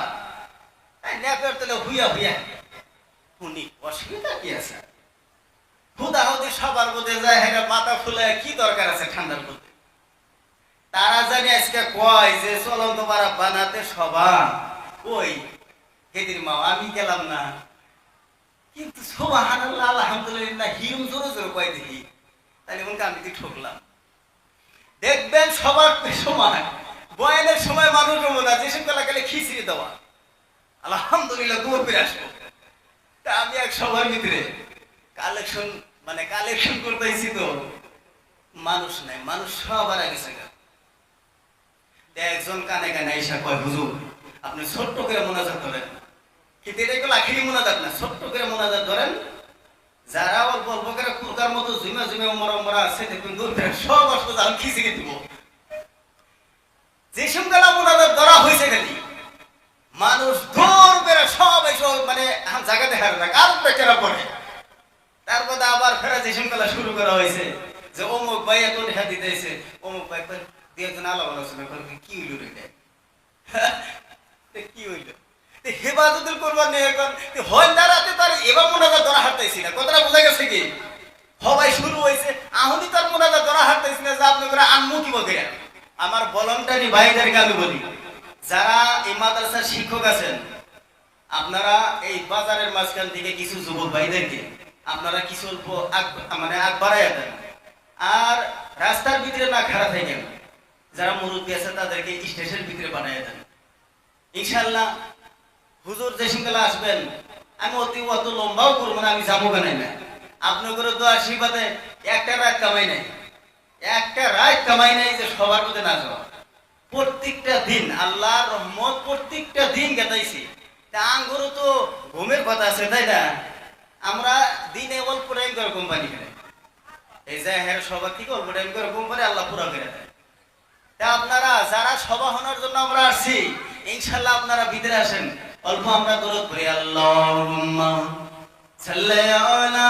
S1: নেপের তলে হুইয়া হুইয়া শুনি অসুবিধা কি আছে? হুদা হুদি সবার মধ্যে যায়, হ্যাঁ মাথা ফুলে কি দরকার আছে ঠান্ডার মধ্যে? তারা জানি আজকে কয় যে চলন্ত পারা বানাতে সবার ওই হেদির মা আমি গেলাম না, কিন্তু সুবহানাল্লাহ আলহামদুলিল্লাহ হিম জোরে জোরে কয় দেখি, তাহলে মনে আমি কি ঠকলাম? দেখবেন সবার সময় বয়ানের সময় মানুষ না যেসব বেলা গেলে খিচড়ি দেওয়া আলহামদুলিল্লাহ দূর ফিরে আসবো। তা আমি এক সবার ভিতরে কালেকশন করতেছি, তো মানুষ নাই, মানুষ সবার আগে গেছে। একজন কানে কানে এসে কয় হুজুর আপনি ছোট্ট করে মোনাজাত ধরেন, কিন্তু এটা এগুলো আখিরি মোনাজাত না, ছোট্ট করে মোনাজাত ধরেন। যারা অল্প অল্প করে কুরকার মতো ঝুমে ঝুমে মরা আছে দেখুন দূর করে সব আসবো আমি খিচড়ি দিব। যে সঙ্গেলা মোনাজাত ধরা হয়েছে খালি মানুষ দূর করে সব এসব জায়গা দেখার না কার বেচারা পড়ে। তারপর আবার ফেরা যে সঙ্গেলা শুরু করা হয়েছে যে অমুক ভাই এত দেখা দিতেছে, অমুক ভাই দুজন আলাপ আলোচনা করবে কি হইল রে কি হইল হেফাজতুল করবার নিয়ে এখন হয় দাঁড়াতে তার এবার মোনাজাত ধরা হাঁটতেছি না। কথাটা বোঝা গেছে কি? সবাই শুরু হয়েছে আহনি তার মোনাজাত ধরা হাঁটতেছি না যে আপনি করে আনমু কি বলে। আমার ভলান্টারি ভাইদেরকে আমি বলি, যারা এই মাদ্রাসার শিক্ষক আছেন আপনারা এই বাজারের মাঝখান থেকে কিছু যুবক ভাইদেরকে আপনারা কিছু অল্প মানে আগ বাড়াইয়া দেন, আর রাস্তার ভিতরে না খাড়া থাকেন, যারা মুরব্বী আছে তাদেরকে স্টেশনের ভিতরে বানাইয়া দেন। ইনশাআল্লাহ হুজুর যে সকালে আসবেন আমি অত লম্বাও করবো না, আমি যাবো কেন না, আপনার করে তো আশীর্বাদে একটা রাত কামাই নাই, একটা রাত কামাই নাই যে সবার মধ্যে না যাওয়া। প্রত্যেকটা দিন আল্লাহর রহমত প্রত্যেকটা দিন কাটাইছি। তা আঙ্গুরও তো ঘুমের কথা আছে তাই না? আমরা দিনে অল্প টাইম করে কোম্পানি খেলে এই যে হ্যাঁ সবার থেকে অল্প টাইম করে কোম্পানি আল্লাহ পুরা করে দেয়। তা আপনারা যারা সভা হওয়ার জন্য আমরা আসছি, ইনশাআল্লাহ আপনারা ভিতরে আসেন, অল্প আমরা দরুদ পড়ি আল্লাহুম্মা সাল্লি আলা।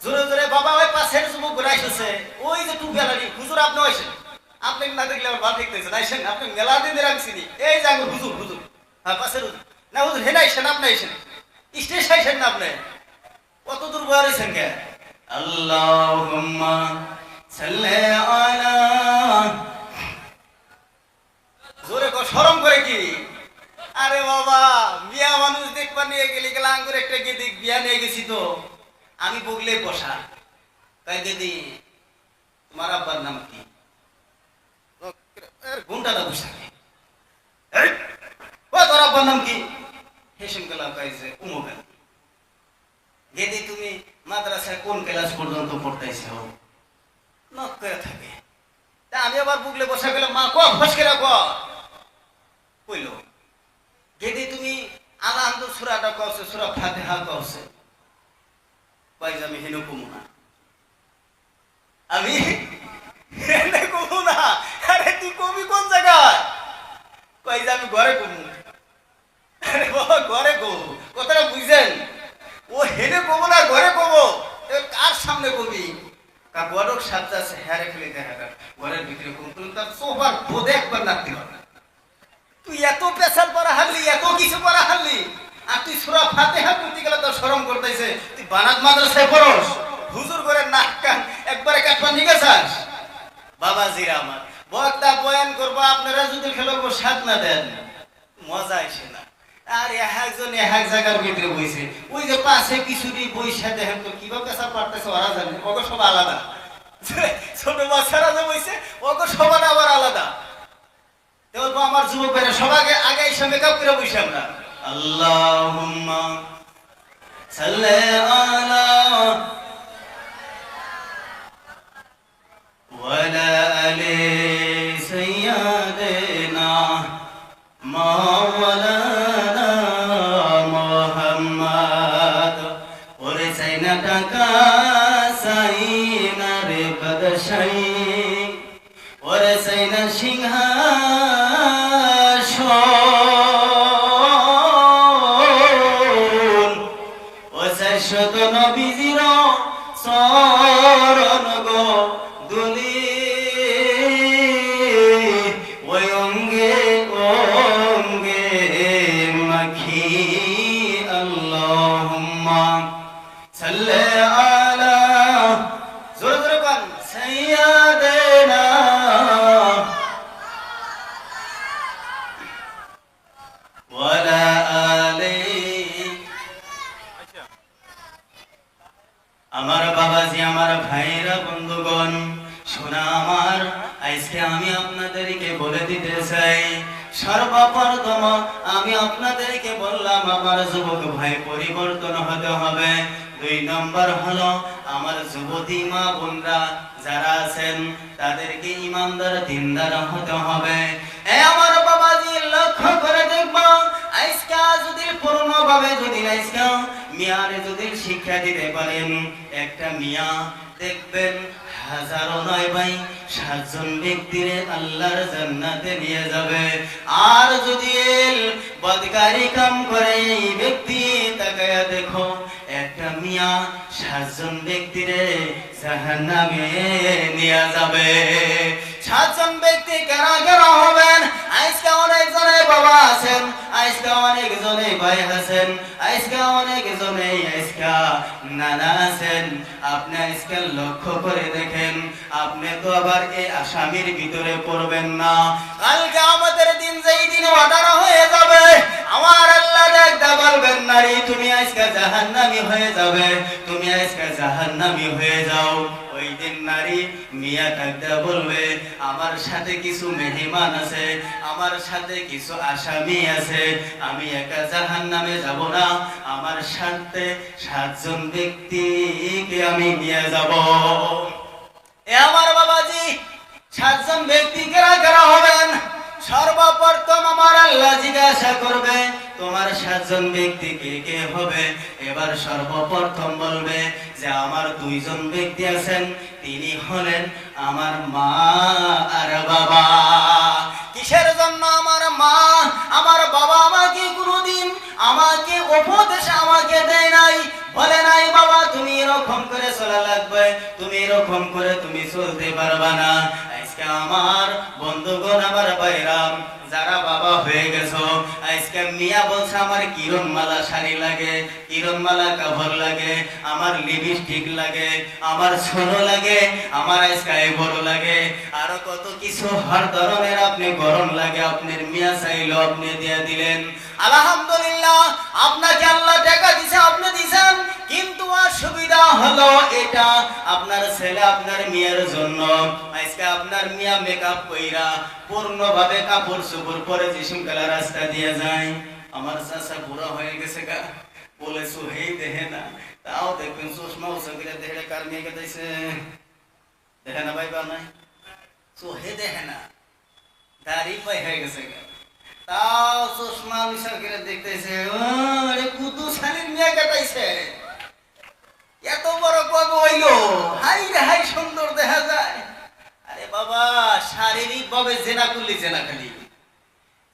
S1: জোরে জোরে বাবা ওই পাশের যুবক ঘুরে আসছে, ওই যে টুপি আলারি হুজুর আপনি আসেন, আপনি না দেখলে আমার ভালো দেখতেছেন, আইসেন আপনি মেলা দিন রাখছিনি, এই যে আঙ্গুর হুজুর হুজুর হ্যাঁ পাশের হুজুর না হুজুর হেন আইসেন, আপনি আইসেন স্টেজ আইসেন না, আপনি কত দূর বয়ার আইসেন কে? আল্লাহুম্মা সাল্লি আলা। জোরে কর, শরম করে কি? আরে বাবা বিয়া মানুষ দেখবা নিয়ে গেলি গেলা আঙ্গুর একটা গেদি বিয়া নিয়ে গেছি তো আমি বগলে বসা, তাই দিদি তোমার আব্বার নাম কি? ঘুমটাটা বসা ও তোর আব্বার নাম কি? হেসেম গেলাম কাইছে উমুকেন। গেদি তুমি মাদ্রাসায় কোন ক্লাস পর্যন্ত পড়তেছ? নক করে থাকে। তা আমি আবার বুগলে বসা গেলাম, মা ক ফসকে রাখ কইল। গেদি তুমি আল্লাহ আন্দু সূরাটা কওছে, সূরা ফাতিহা কওছে, কইজ আমি হেন কমু না, আমি হেন কমু না। আরে তুই কবি কোন জায়গায়? কইজ আমি ঘরে কমু। আরে বাবা ঘরে কমু কথাটা বুঝছেন? ও হেনে কমু না ঘরে কমু, কার সামনে কবি? কা গড়ক সাজা আছে হেরে খেলে দেখা গেল ঘরের ভিতরে কম, তুমি তার সোফার বোধে একবার নাতি হবে। তুই এত পেশাল পড়া হারলি, এত কিছু পড়া হারলি, আর তুই সূরা ফাতিহা পড়তে গেলে তোর শরম করতেছে। তুই বানাত মাদ্রাসায় পড়স, হুজুর করে নাক কান একবারে কাটবা নিয়ে যাস। বাবাজিরা আমার বক্তা বয়ান করবো, আপনারা যদি খেলবো সাথ না দেন মজা আসে না। আর একজন এক জায়গার ভিতরে বইছে, ওই যে পাশে কিছুদিন বইসা দেখেন তো কিভাবে পেশা পারতেছে ওরা জানে, ওকে সব আলাদা। ছোট বাচ্চারা যে বইছে ওকে সবার আবার আলাদা। বলবো আমার যুবক ভাইরা সবাই আগে এসে মেকআপ করে বসে আমরা আল্লাহুম্মা সাল্লি আলা ওয়ালা আলি সাইয়্যিদিনা মাওলানা মুহাম্মদ। ওরে সাইনা টাকা সাইনা রে বদশাই, ওরে সাইনা সিংহা শত নবীজির শরণ গো দুলি, ওই অঙ্গে অঙ্গে মাখি আল্লাহুম্মা সাল্লি আলা। জোরে জোরে বল সাইয়্যিদিনা। ওয়ালা আলি। আমার বাবাজি, আমার ভাইরা, বন্ধুগণ, শোনা আমার, আজকে আমি আপনাদেরকে বলে দিতে চাই, সর্বপ্রথম আমি আপনাদেরকে বললাম আমার যুবক ভাই পরিবর্তন হতে হবে। 2 নম্বর হলো আমার যুবতী মা বোনরা যারা আছেন তাদেরকে ইমানদার দিনদার হতে হবে। আমার বাবাজি লক্ষ্য করে দেখবো, আজকে যদি পূর্ণভাবে যদি আজকে মিয়ারে যদি শিক্ষা দিতে পারেন, একটা মিয়া দেখবেন হাজারো নয় ভাই 7 জন ব্যক্তিরে আল্লাহর জান্নাতে নিয়ে যাবে। আর যদি বদকারী কাম করে এই ব্যক্তি তাকায়া দেখো, একটা মিয়া 7 জন ব্যক্তিরে জাহান্নামে নিয়ে যাবে। 7 জন ব্যক্তি কারা কারা হবেন? আজকে অনেক জনে বাবা আছেন, আজকে অনেক জনে ভাই আছেন, আজকে অনেক জনে আজকে নানা আছেন। আপনি আজকে লক্ষ্য করে দেখেন, আপনি তো আবার এই আসামির ভিতরে পড়বেন না। কালকে আমাদের দিন যেই দিন অর্ডার হয়ে যাবে, আমার আল্লাহ ডাকতে বলবেন নারী তুমি আজকে জাহান্নামী হয়ে যাবে, তুমি আজকে জাহান্নামী হয়ে যাও। ওই দিন নারী মিয়া ডাকতে বলবে আমার সাথে কিছু মেহমান আছে, আমার সাথে কিছু আসামি আছে, আমি একা জাহান্নামে যাব না, আমার সাথে 7 জন ব্যক্তিকে আমি নিয়ে যাব। এ আমার বাবাজি, 7 জন ব্যক্তি কারা কারা হবেন? সর্বপ্রথম আমার আল্লাহ জিজ্ঞাসা করবে তোমার 7 জন ব্যক্তি কে কে হবে। এবার সর্বপ্রথম বলবে যে আমার 2 জন ব্যক্তি আছেন, তিনি হলেন আমার মা আর বাবা। কিসের জন্য আমার মা আমার বাবা আমাকে কোনোদিন আমাকে উপদেশ আমাকে দেয় নাই, বলে নাই বাবা তুমি এরকম করে চলা লাগবে, তুমি এরকম করে তুমি চলতে পারবা না। আজকে আমার বন্ধুগণ, আমার ভাইরাম যারা বাবা হয়ে গেছো, আজকে মিয়া বলছে আমার কিরণমালা শাড়ি লাগে, কিরণমালা কাপড় লাগে, আমার লিপস্টিক লাগে, আমার ছোলো লাগে, আমার আজকে বড় লাগে, আরো কত কিছু হর ধরনের আপনি গরম লাগে, আপনার মিয়া চাইলো আপনি দিয়ে দিলেন। আলহামদুলিল্লাহ, আপনাকে আল্লাহ টাকা দিছে, আপনি দিছেন, কিন্তু অসুবিধা হলো এটা আপনার ছেলে আপনার মেয়ের জন্য। আজকে আপনার মিয়া মেকআপ কইরা পূর্ণভাবে কাপড় চোপড় পরে জিসুম কালা রাস্তা দিয়ে যায়। আমার চাচা বুড়া হয়ে গেছে গা, বলে সোহেই দেখে না, তাও দেখবেন চশমা উচা দেখে কার মেয়েকে দিয়েছে দেখে না ভাই, বা নাই সোহে দেখে না, দাড়ি পাই হয়ে গেছে গা, তাও চশমা নিশা করে দেখতেছে, আরে কুতু শালীর মেয়ে কাটাইছে, এত বড় কবে হইলো, হাই রে হাই সুন্দর দেখা যায়। আরে বাবা, শারীরিক ভাবে জেনা করলে জেনা খালি,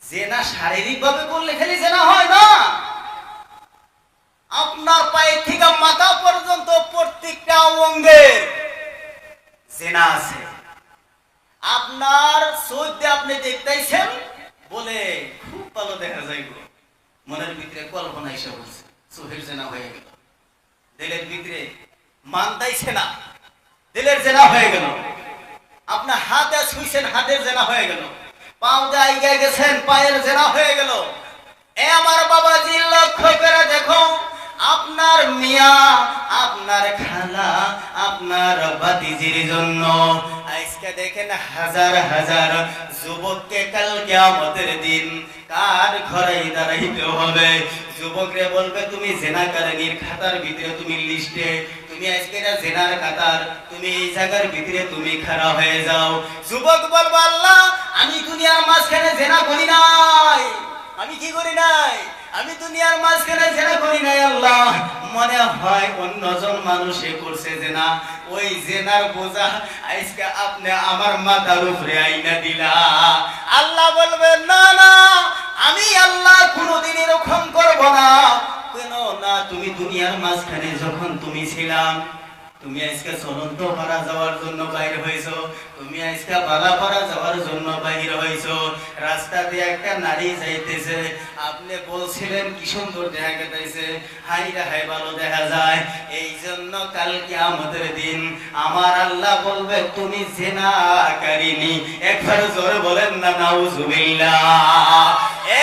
S1: জেনা শারীরিক ভাবে করলে খালি জেনা হয় না। আপনার পায়ে থেকে মাথা পর্যন্ত প্রত্যেকটা অঙ্গের জেনা আছে। আপনার চোখ আপনি দেখতেছেন বলে খুব ভালো দেখা যাইব, মনের ভিতরে কল্পনা এসে বলছে, চোখের জেনা হয়ে গেল, দিলের ভিতরে মানতাইছে না, দিলের জেনা হয়ে গেল। আপনার হাতে ছুঁইছেন, হাতের জেনা হয়ে গেল, পাও দিয়ে গেছেন, পায়ের জেনা হয়ে গেল। এ আমার বাবাজি, লক্ষ্য করে দেখো, আপনার মিয়া, আপনার খালা, আপনার ভাতিজির জন্য আজকে দেখেন হাজার হাজার যুবককে কাল কিয়ামতের দিন কার ঘরে দাঁড়াইতে হবে। যুবকরে বলবে তুমি জেনাকারীর খাতার ভিতরে, তুমি লিস্টে, তুমি আজকে জেনার কাতার, তুমি এই জায়গার ভিতরে তুমি খাড়া হয়ে যাও। যুবক বলবো আল্লাহ আমি দুনিয়ার মাঝখানে জেনা করি নাই, আমি কি করি নাই, আমি দুনিয়ার মাঝখানে জেনা করি নাই আল্লাহ, মনে হয় অন্যজন মানুষে করছে জেনা, ওই জেনার বোঝা আজকে আপনি আমার মাথার উপরে আইনা দিলা। আল্লাহ বলবে না না, আমি আল্লাহ কোনোদিন এরকম করব না। কেন না, তুমি দুনিয়ার মাঝখানে যখন তুমি ছিলাম, তুমি আজকে চলন্ত পাড়া যাওয়ার জন্য বাইর হয়েছো, তুমি আজকে বালা পাড়া যাওয়ার জন্য বাইর হয়েছো, রাস্তা দিয়ে একটা নারী যাইতেছে, আপনি বলছিলেন কি সুন্দর দেখা গেছে, হাই রে হাই ভালো দেখা যায়। এই জন্য কাল কিয়ামতের দিন আমার আল্লাহ বলবে তুমি জিনাকারিনী, একবার জোরে বলেন না নাউজুবিল্লাহ।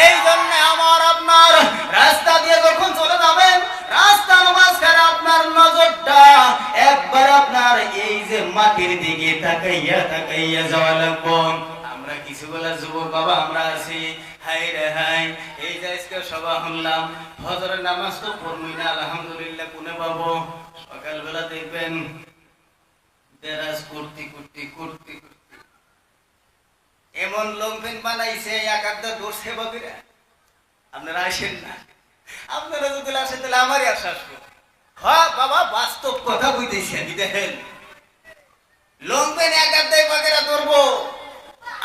S1: এই জন্য আমার আপনার রাস্তা দিয়ে যখন চলে যাবেন, রাস্তার মাঝখানে আপনার নজরটা একবার আপনার এই যে মাটির দিকে তাকাইয়া তাকাইয়া যাওয়া লাগবে। আমরা কিছুগুলা যুবক বাবা আমরা আছি, হাই রে হাই, এই যে আজকে সভা শুনলাম, ফজরের নামাজ তো পড়বই না, আলহামদুলিল্লাহ কোনে পাবো, সকালবেলা দেখবেন বেরাজ করতে করতে করতে করতে এমন লংপেন বানাইছে, এক আধটা দৌড়ছে বাকিরা। আপনারা আসেন না, আপনারা যদি আসেন তাহলে আমারই আশা আসবো। হ্যাঁ বাবা, বাস্তব কথা বুঝতেছি আমি। দেখেন লংপেন এক আধটাই বাকিরা ধরবো,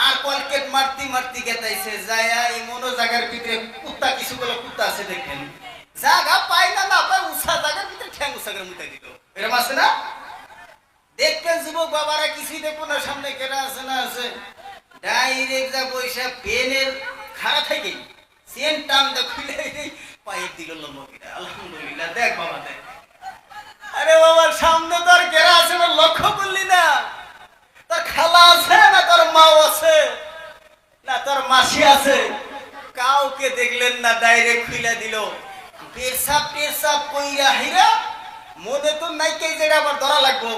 S1: আর কলকেট মারতি মারতি গেতাইছে, যায় এমনও জায়গার ভিতরে কুত্তা, কিছু গুলো কুত্তা আছে দেখেন, জায়গা পায় না, না পায় উষা জায়গার ভিতরে ঠ্যাং উষাকে মুখে দিল, এরকম আছে না? দেখবেন যুবক বাবারা কিছুই দেখবো না, সামনে কেনা আছে না আছে, ডাইরেক্ট যা বৈশা পেনের খাড়া থেকে চেন টান খুলে পায়ে দিল লম্বিটা। আলহামদুলিল্লাহ, দেখ বাবা দেখ। আরে বাবার সামনে তোর কেরা আছে না, লক্ষ্য করলি না? তোর খালা আছে না, তোর মাও আছে না, তোর মাসি আছে, কাউকে দেখলেন না, ডাইরেক্ট খুইলা দিল। পেশাব টেসাব কইরা হিরা মনে তো নাই কে যেটা আবার ধরা লাগবো,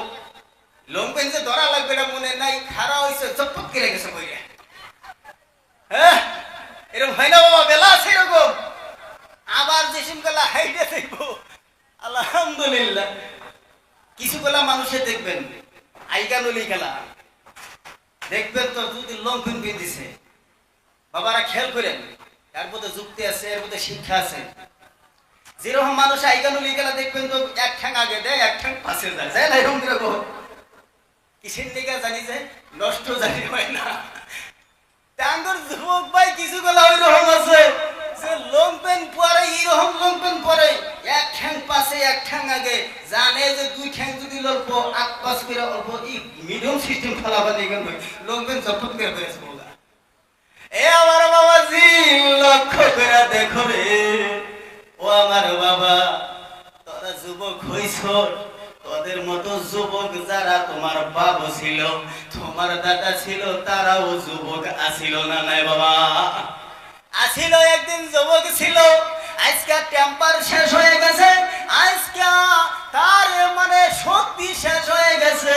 S1: লঙ্কেন যে ধরা লাগবে এটা মনে নাই, খারা হয়েছে চটপট করে গেছে কইরা। হ্যাঁ এরকম হয় না বাবা, বেলা আছে এরকম। আবার যেসব গেলা হাইডে দেখবো আলহামদুলিল্লাহ। কিছু গেলা মানুষে দেখবেন আইগানুলি খেলা দেখবেন তো যদি লঙ্ঘন দিয়ে দিছে, বাবারা খেয়াল করেন, এর মধ্যে যুক্তি আছে, এর মধ্যে শিক্ষা আছে। যেরকম মানুষ আইগানুলি খেলা দেখবেন তো এক ঠ্যাং আগে দেয়, এক ঠ্যাং পাশে যায়, যায় না এরকম কিরকম? কিসের দিকে জানি যে নষ্ট জানি হয় না। টাঙ্গর যুবক ভাই কিছু গেলা ওই রকম আছে যে লঙ্ঘন পরে, এইরকম লঙ্ঘন পরে এক ঠ্যাং পাশে এক ঠ্যাং আগে, জানে যে দুই ঠ্যাং যদি লড়ব আট পাশ করে অল্প এই মিডিয়াম সিস্টেম ফেলাবা দেখবেন লঙ্ঘন জপট করে ফেলেছে বলা। এ আমার বাবাজি লক্ষ্য করে দেখো রে, ও আমার বাবা, তোরা যুবক হইছ, তোদের মতো যুবক যারা তোমার বাবা ছিল, তোমার দাদা ছিল, তারাও যুবক আসিল না নাই বাবা? আসিল, একদিন যুবক ছিল, আজকে টেম্পার শেষ হয়ে গেছে, আজকে তার মানে শক্তি শেষ হয়ে গেছে।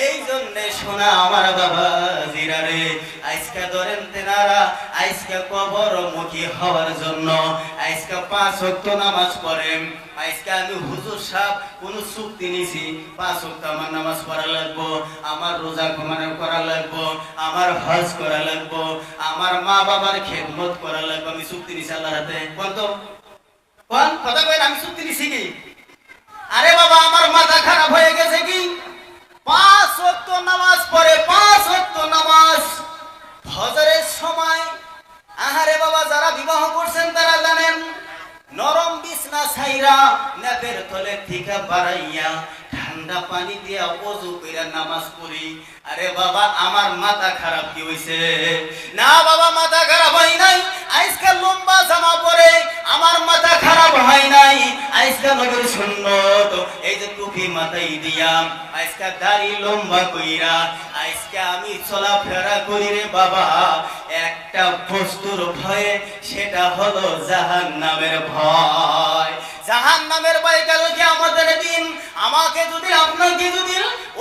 S1: এই জন্য শোনা আমার বাবা জিরা রে, আজকে ধরেন তেনারা আজকে কবর মুখী হওয়ার জন্য আজকে 5 ওয়াক্ত নামাজ পড়েন। আজকে আমি হুজুর সাহেব কোন চুক্তি নিছি, 5 ওয়াক্ত আমার নামাজ পড়া লাগবো, আমার রোজা করা লাগবো, আমার হজ করা লাগবো, আমার মা বাবার খেদমত করা লাগবে, আমি চুক্তি নিছি আল্লাহর হাতে। কোন কথা কইন, আমি চুক্তি নিছি কি? আরে বাবা আমার মাথা খারাপ হয়ে গেছে কি? 5 ওয়াক্ত নামাজ পড়ে, 5 ওয়াক্ত নামাজ ফজরের সময়। আহারে বাবা, যারা বিবাহ করছেন তারা জানেন, নরম বিছনা ছাইরা নেপের তলে থেকে বাড়াইয়া ঠান্ডা পানি দিয়া ওযু কইরা নামাজ পড়ি। আরে বাবা আমার মাথা খারাপ কি হইছে? না বাবা মাথা খারাপ হয় নাই, আজকে লম্বা জামা পরে আমার মাথা খারাপ হয় নাই। আজকে নবীর সুন্নত, এই যে টুপি মাথায় দিয়া, আজকে দাড়ি লম্বা কইরা আজকে আমি চলাফেরা করি রে বাবা একটা বস্তুর ভয়ে, সেটা হলো জাহান্নামের ভয়। জাহান্নামের ভয় গেল কি আমাদের দিন, আমাকে যদি আপনাকে যদি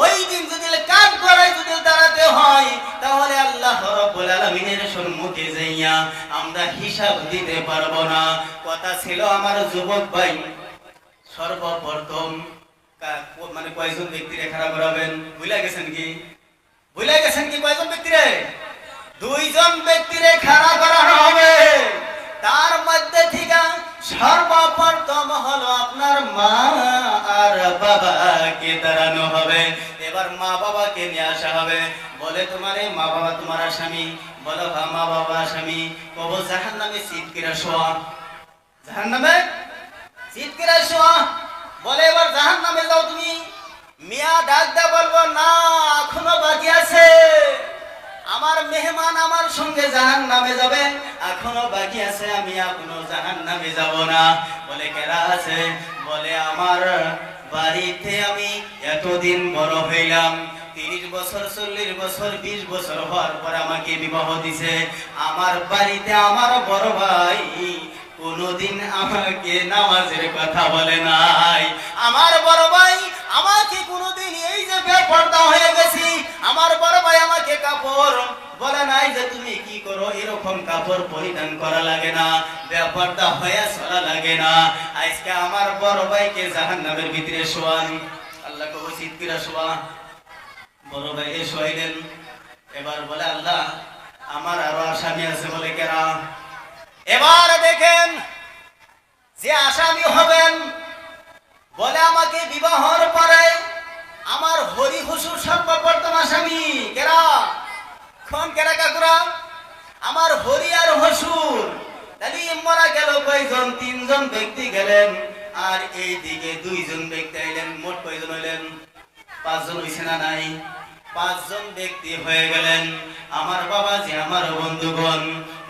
S1: ওই দিন যদি কাজ করাই যদি দাঁড়াতে হয়, তাহলে আল্লাহ রাব্বুল আলামিনের সম্মুখে যাইয়া আমরা হিসাব দিতে পারবো না। কথা ছিল আমার যুবক ভাই, সর্বপ্রথম মানে কয়জন ব্যক্তিরে খারাপ করাবেন ভুলে গেছেন কি? ভুলে গেছেন কি কয়জন ব্যক্তিরে? 2 জন ব্যক্তিরে খাড়া করানো হবে। তার মধ্যে থেকে সর্বপ্রথম হলো আপনার মা আর বাবাকে দাঁড়ানো হবে। এবার মা বাবাকে নিয়ে আসা হবে। বলে তোমার মা বাবা তোমার আসামি? বলো মা বাবা আসামি। কব জাহান্নামে চিৎকার শোয়া, জাহান্নামে চিৎকার শোয়া। বলে এবার জাহান্নামে যাও তুমি। মিয়া ডাক দা বলবো না, এখনো বাকি আছে, আমার মেহমান আমার সঙ্গে জাহান্নামে যাবে, এখনো বাকি আছে, আমি এখনো জাহান্নামে যাব না। বলে কেরা আছে? বলে আমার বাড়িতে আমি এতদিন বড় হইলাম, 30 বছর 40 বছর 20 বছর হওয়ার পর আমাকে বিবাহ দিছে। আমার বাড়িতে আমার বড় ভাই কোনদিন আমাকে নামাজের কথা বলে নাই। আমার বড় ভাই আমাকে কোনদিন এই যে বেপরদা হয়ে গেছি, আমার বড় ভাই আমাকে কাপড় বলে নাই যে তুমি কি করো, এরকম কাপড় পরিধান করা লাগে না, বেপরদা হয়ে চলা লাগে না। আজকে আমার বড় ভাইকে জাহান্নামের ভিতরে শোয়ান। আল্লাহ কবর চিৎকিরা শোয়া। বড় ভাই এ শোয়াইলেন। এবার বলে আল্লাহ আমার আরো আসামি আছে। বলে কেরা? এবার দেখেন যে আসামি হবেন, বলে আমাকে বিবাহর পরে আমার হরি হুসুর সর্বপ্রথম আসামি কেরা? কোন কেরা কাকুরা? আমার হরি আর হসুর। তাহলে মারা গেল কয়জন? 3 জন ব্যক্তি গেলেন, আর এই দিকে 2 জন ব্যক্তি আইলেন। মোট কয়জন হইলেন? 5 জন হইছে না নাই? 5 জন ব্যক্তি হয়ে গেলেন। আমার বাবাজি, আমার বন্ধুগণ,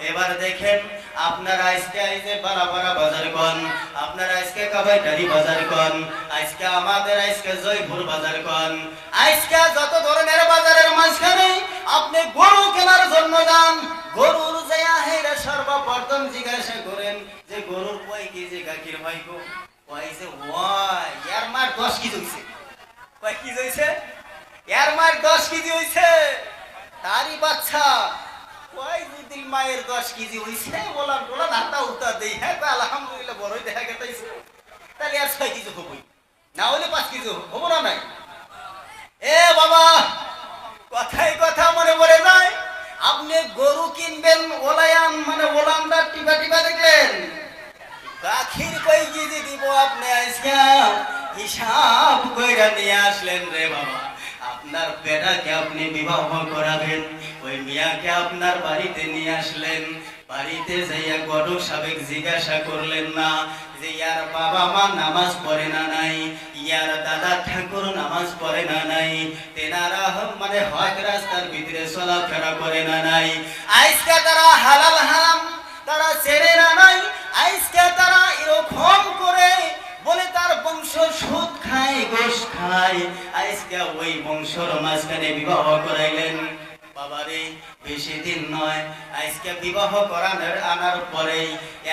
S1: এবার দেখেন আপনারা আজকে এই যে বারাবারা বাজার কোন, আপনারা আজকে কাবাইটারি বাজার কোন, আজকে আমাদের আজকে জয়পুর বাজার কোন, আজকে যত ধরনের বাজারের মাঝখানে আপনি গরু কেনার জন্য যান, গরুর যায়া হেরে সর্ব সর্বপ্রথম জিজ্ঞাসা করেন যে গরুর কয় কেজি গাখীর হয় গো? কইছে ওয়াই এর মার 10 কেজি হইছে। কয় কেজি হইছে? এর মার 10 কেজি হইছে। তারই বাচ্চা কয় যদি মায়ের 10 কেজি হইছে বলার বলা হাতা উত্তর দেই, হ্যাঁ আলহামদুলিল্লাহ বড়ই দেখা গেছে। তাহলে আর 6 কেজি হবই, না হলে 5 কেজি হবো না নাই? এ বাবা, কথাই কথা মনে পড়ে যায়। আপনি গরু কিনবেন ওলায়ান মানে ওলামটা টিপা টিপা দেখলেন, গাখীর কই কেজি দিব আপনি আজকে হিসাব কইরা নিয়ে আসলেন রে বাবা। আপনার বেটাকে আপনি বিবাহ করাবেন, ওই মিয়াকে আপনার বাড়িতে নিয়ে আসলেন। বাড়িতে যাইয়া গডক সাবেক জিজ্ঞাসা করলেন না যে ইয়ার বাবা মা নামাজ পড়ে না নাই, ইয়ার দাদা ঠাকুর নামাজ পড়ে না নাই, তেনারা মানে হক রাস্তার ভিতরে চলাফেরা করে না নাই, আজকে তারা হালাল হারাম তারা ছেড়ে না নাই, আজকে তারা এরকম করে বলে তার বংশ সুদ খায় ঘুষ খায়, আজকে ওই বংশর মাঝখানে বিবাহ করাইলেন। বাবারে বেশি দিন নয়, আজকে বিবাহ করানোর আনার পরেই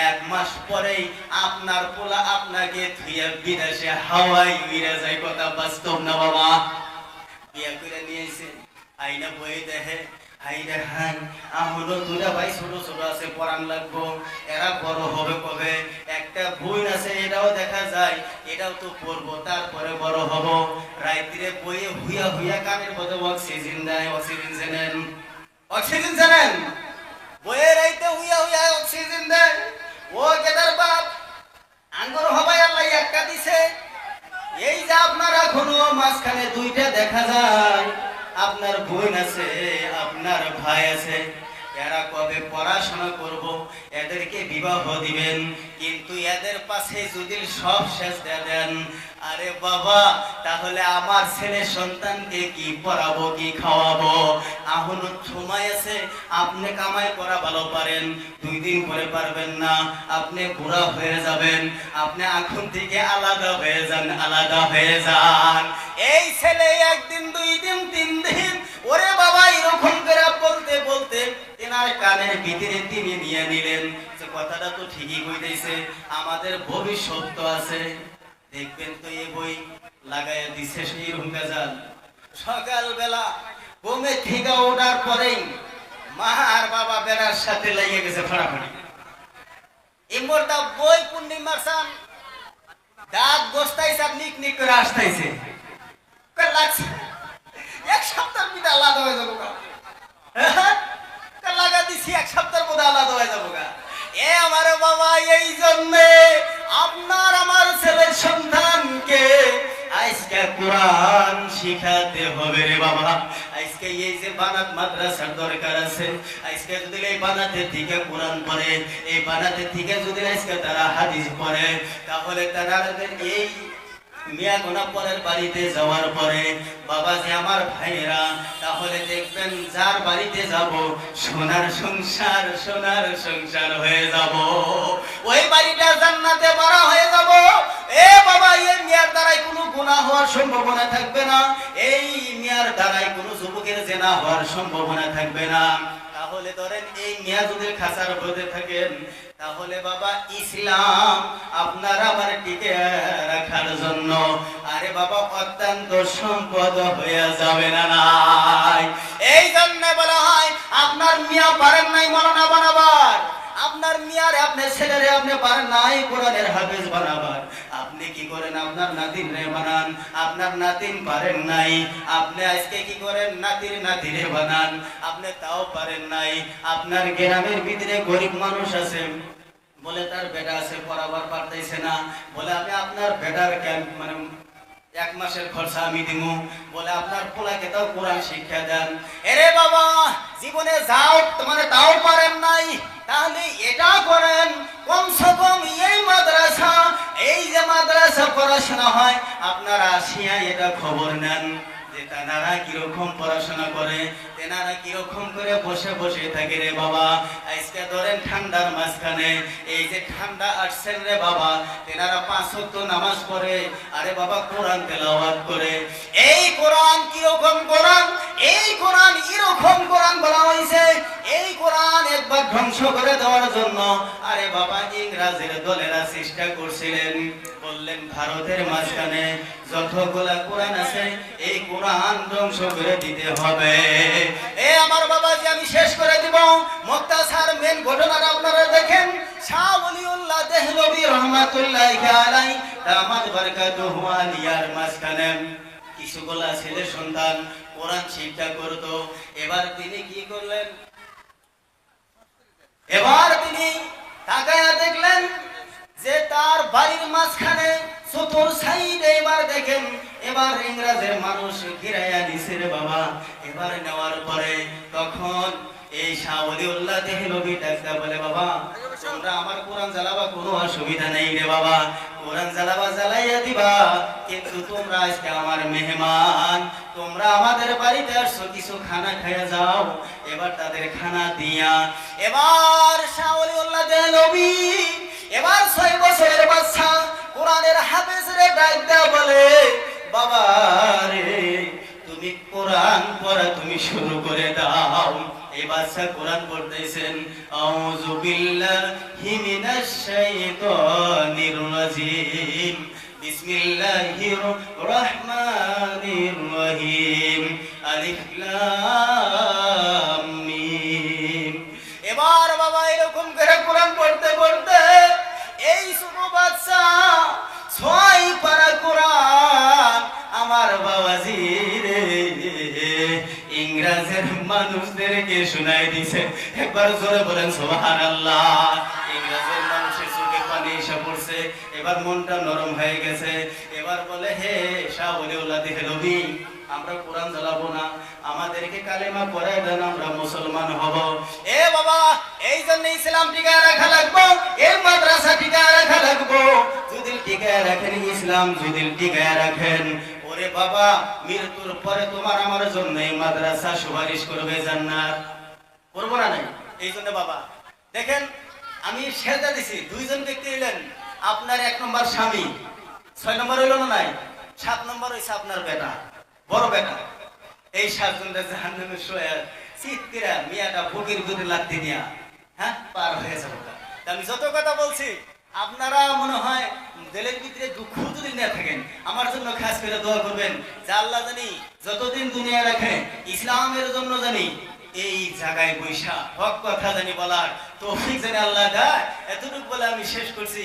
S1: 1 মাস পরেই আপনার পোলা আপনাকে থুইয়া বিদেশে হাওয়াই উড়ে যায়। কথা বাস্তব না বাবা? বিয়া করে নিয়েছে, আইনা বই দেখে হাইরে হাই আমলো দুটা ভাই ছোট ছোট আছে, পড়ান লাগবো, এরা বড় হবে কবে, একটা বোন আছে এটাও দেখা যায়, এটাও তো পড়বো তারপরে বড় হব। রাত্রে বইয়ে হুইয়া হুইয়া কানের মধ্যে অক্সিজেন দেয়, অক্সিজেন জানেন? অক্সিজেন জানেন? বইয়ে রাইতে হুইয়া হুইয়া অক্সিজেন দেয়। ও কেদার বাপ আঙ্গুর হবাই আল্লাহ একটা দিছে। এই যে আপনারা এখনো মাঝখানে দুইটা দেখা যায়, আপনার বোন আছে আপনার ভাই আছে, এরা কবে পড়াশোনা করব, এদেরকে বিবাহ দিবেন, কিন্তু এদের পাশে যদি সব শেষ দেন, আরে বাবা তাহলে আমার ছেলে সন্তানকে কি পড়াবো কি খাওয়াবো? এখনো সময় আছে, আপনি কামাই করা ভালো পারেন, 2 দিন পরে পারবেন না, আপনি বুড়া হয়ে যাবেন, আপনি এখন থেকে আলাদা হয়ে যান, আলাদা হয়ে যান। এই ছেলে 1 দিন 2 দিন 3 দিন ওরে বাবা এরকম করে বলতে বলতে এনার কানের ভিতরে তিনি নিয়ে নিলেন যে কথাটা তো ঠিকই কইতেছে, আমাদের ভবিষ্যৎ তো আছে, দেখবেন তো এই বই লাগাইয়া দিছে সেই রুমকাজাল। সকালবেলা ঘুমে থেকে ওঠার পরেই মা আর বাবা বেড়ার সাথে লেগে গেছে ফাড়াফাড়ি। ইমরটা বই পূর্ণিমার সান দাঁত গোস্তাইছে আর নিক নিক করে আসতেছে, লাগছে 1 সপ্তাহের মধ্যে আলাদা হয়ে যাবো গা, লাগা দিছি 1 সপ্তাহের মধ্যে আলাদা হয়ে যাবো গা। এ আমার বাবা এই জন্যে আপনার আমার ছেলে সন্তানকে আজকে কোরআন শিখাতে হবে রে বাবা। আজকে এই যে বানাত মাদ্রাসার দরকার আছে, আজকে যদি এই বানাতের থেকে কোরআন পড়ে, এই বানাতের থেকে যদি আজকে তারা হাদিস পড়ে, তাহলে তারা এই মিয়া গোনা পরের বাড়িতে যাওয়ার পরে বাবা যে আমার ভাইরা, তাহলে দেখবেন যার বাড়িতে যাব সোনার সংসার, সোনার সংসার হয়ে যাব, ওই বাড়িটা জান্নাতে ভরা হয়ে যাব। এ বাবা এই মিয়ার দ্বারাই কোনো গুনাহ হওয়ার সম্ভাবনা থাকবে না, এই মিয়ার দ্বারাই কোনো যুবকের জেনা হওয়ার সম্ভাবনা থাকবে না। তাহলে ধরেন এই মিয়া যদি খাসার মধ্যে থাকেন, তাহলে বাবা ইসলাম আপনার আমার টিকে রাখার জন্য আরে বাবা অত্যন্ত সম্পদ হয়ে যাবে না নাই। এই জন্য বলা হয় আপনার মিয়া পারেন নাই মৌলানা বানাবার, আপনার মিয়ারে আপনার ছেলেরে আপনি পারেন নাই কোরআনের হাফেজ বানাবার, আপনি কি করেন আপনার নাতিন রে বানান, আপনার নাতিন পারেন নাই, আপনি আজকে কি করেন নাতির নাতিরে বানান, আপনি তাও পারেন নাই। আপনার গ্রামের ভিতরে গরিব মানুষ আছে, বলে তার বেটা আছে পড়াবার পারতেছে না, বলে আমি আপনার বেটার মানে 1 মাসের খরচা আমি দিমু, বলে আপনার পোলাকে তাও কোরআন শিক্ষা দেন। এরে বাবা জীবনে যাও মানে তাও পারেন নাই, তাহলে এটা করেন কমসে কম এই মাদ্রাসা, এই যে মাদ্রাসা পড়াশোনা হয় আপনারা আসিয়া এটা খবর নেন যে তারা কিরকম পড়াশোনা করে, তেনারা কিরকম করে বসে বসে থাকে রে বাবা। আজকে ধরেন ঠান্ডার মাঝখানে এই যে ঠান্ডা আসছেন রে বাবা, তেনারা 5 ওয়াক্ত নামাজ পড়ে, আরে বাবা কোরআন তেলাওয়াত করে। এই কোরআন কিরকম কোরআন, এই কোরআন এরকম কোরআন বলা হয়েছে, এই কোরআন একবার ধ্বংস করে দেওয়ার জন্য আরে বাবা ইংরেজের দলেরা চেষ্টা করছিলেন, বললেন ভারতের মাঝখানে যতগুলা কোরআন আছে এই কোরআন ধ্বংস করে দিতে হবে। আমার বাবাজি আমি শেষ করে দিব। মুক্তাসার মেন ঘটনাটা আপনারা দেখেন। শাহ ওলিউল্লাহ দেহলভী রহমাতুল্লাহি আলাইহি দামাত বারাকাতুহু আলিয়ার মাঝখানে কিছুগুলা ছেলে সন্তান কোরআন শিক্ষা করত। এবার তিনি কি করলেন, এবার তিনি তাকায়া দেখলেন যে তার বাড়ির মাঝখানে চতুর সাইডে এবার দেখেন এবার ইংরেজের মানুষ ঘিরাইয়া দিছে রে বাবা। এবার নেওয়ার পরে তখন এই শাহ ওলিউল্লাহ দেহলভী ডাকতে বলে, বাবা তোমরা আমার কোরআন জ্বালাবা, কোনো অসুবিধা নেই রে বাবা, কোরআন জ্বালাবা জ্বালাইয়া দিবা, কিন্তু তোমরা আজকে আমার মেহমান, তোমরা আমাদের বাড়িতে আসছো, কিছু খানা খাইয়া যাও। এবার তাদের খানা দিয়া এবার শাহ ওলিউল্লাহ দেহলভী এবার 6 বছরের বাচ্চা কোরআনের হাফেজ রে ডাকতে বলে, বাবা রে তুমি কোরআন পড়া তুমি শুরু করে দাও। এই বাচ্চা কোরআন পড়তেছেন, আউযু বিল্লাহি মিনাশ শাইতানির রাজিম, বিসমিল্লাহির রহমানির রহিম, আলিফ লাম মিম। এবার বাবা এরকম করে কোরআন পড়তে পড়তে এই ছোট বাচ্চা 6 পারা কোরআন আমার বাবাজি রে ইংরেজের মানুষদেরকে শোনাই দিছে। একবার জোরে বলেন সুবহানাল্লাহ। ইংরেজের মানুষের চোখে পানি এসে পড়ছে, এবার মনটা নরম হয়ে গেছে। এবার বলে, হে শাহ ওলিউল্লাহ দেহলভী আমরা কোরআন জ্বালাবো না, আমাদেরকে কালেমা পড়ায় দেন, আমরা মুসলমান হব। এ বাবা এই জন্য ইসলাম টিকায় রাখা লাগবো, এই মাদ্রাসা টিকায় রাখা লাগবো। যদি টিকায় রাখেন ইসলাম, যদি টিকায় রাখেন, ওরে বাবা মৃত্যুর পরে তোমার আমার জন্য এই মাদ্রাসা সুপারিশ করবে জান্নাত, করবো না নাই? এই জন্য বাবা দেখেন আমি সেজদা দিছি, 2 জন ব্যক্তি এলেন, আপনার 1 নম্বর স্বামী, 6 নম্বর হইল না নাই, 7 নম্বর হইছে আপনার বেটা, বড় বেটা। এই 7 জনটা জাহান্নামে শোয়া চিৎকিরা মিয়াটা বুকের ভিতরে লাগতে দিয়া পার হয়ে যাবো। আমি যত কথা বলছি আপনারা মনে হয় দিলের ভিতরে দুঃখ যদি না থাকেন আমার জন্য খাস করে দোয়া করবেন যে আল্লাহ জানি যতদিন দুনিয়া রাখে ইসলামের জন্য জানি এই জায়গায় বৈশা হক কথা জানি বলার তৌফিক জানি আল্লাহ দেয়। এতটুকু বলে আমি শেষ করছি।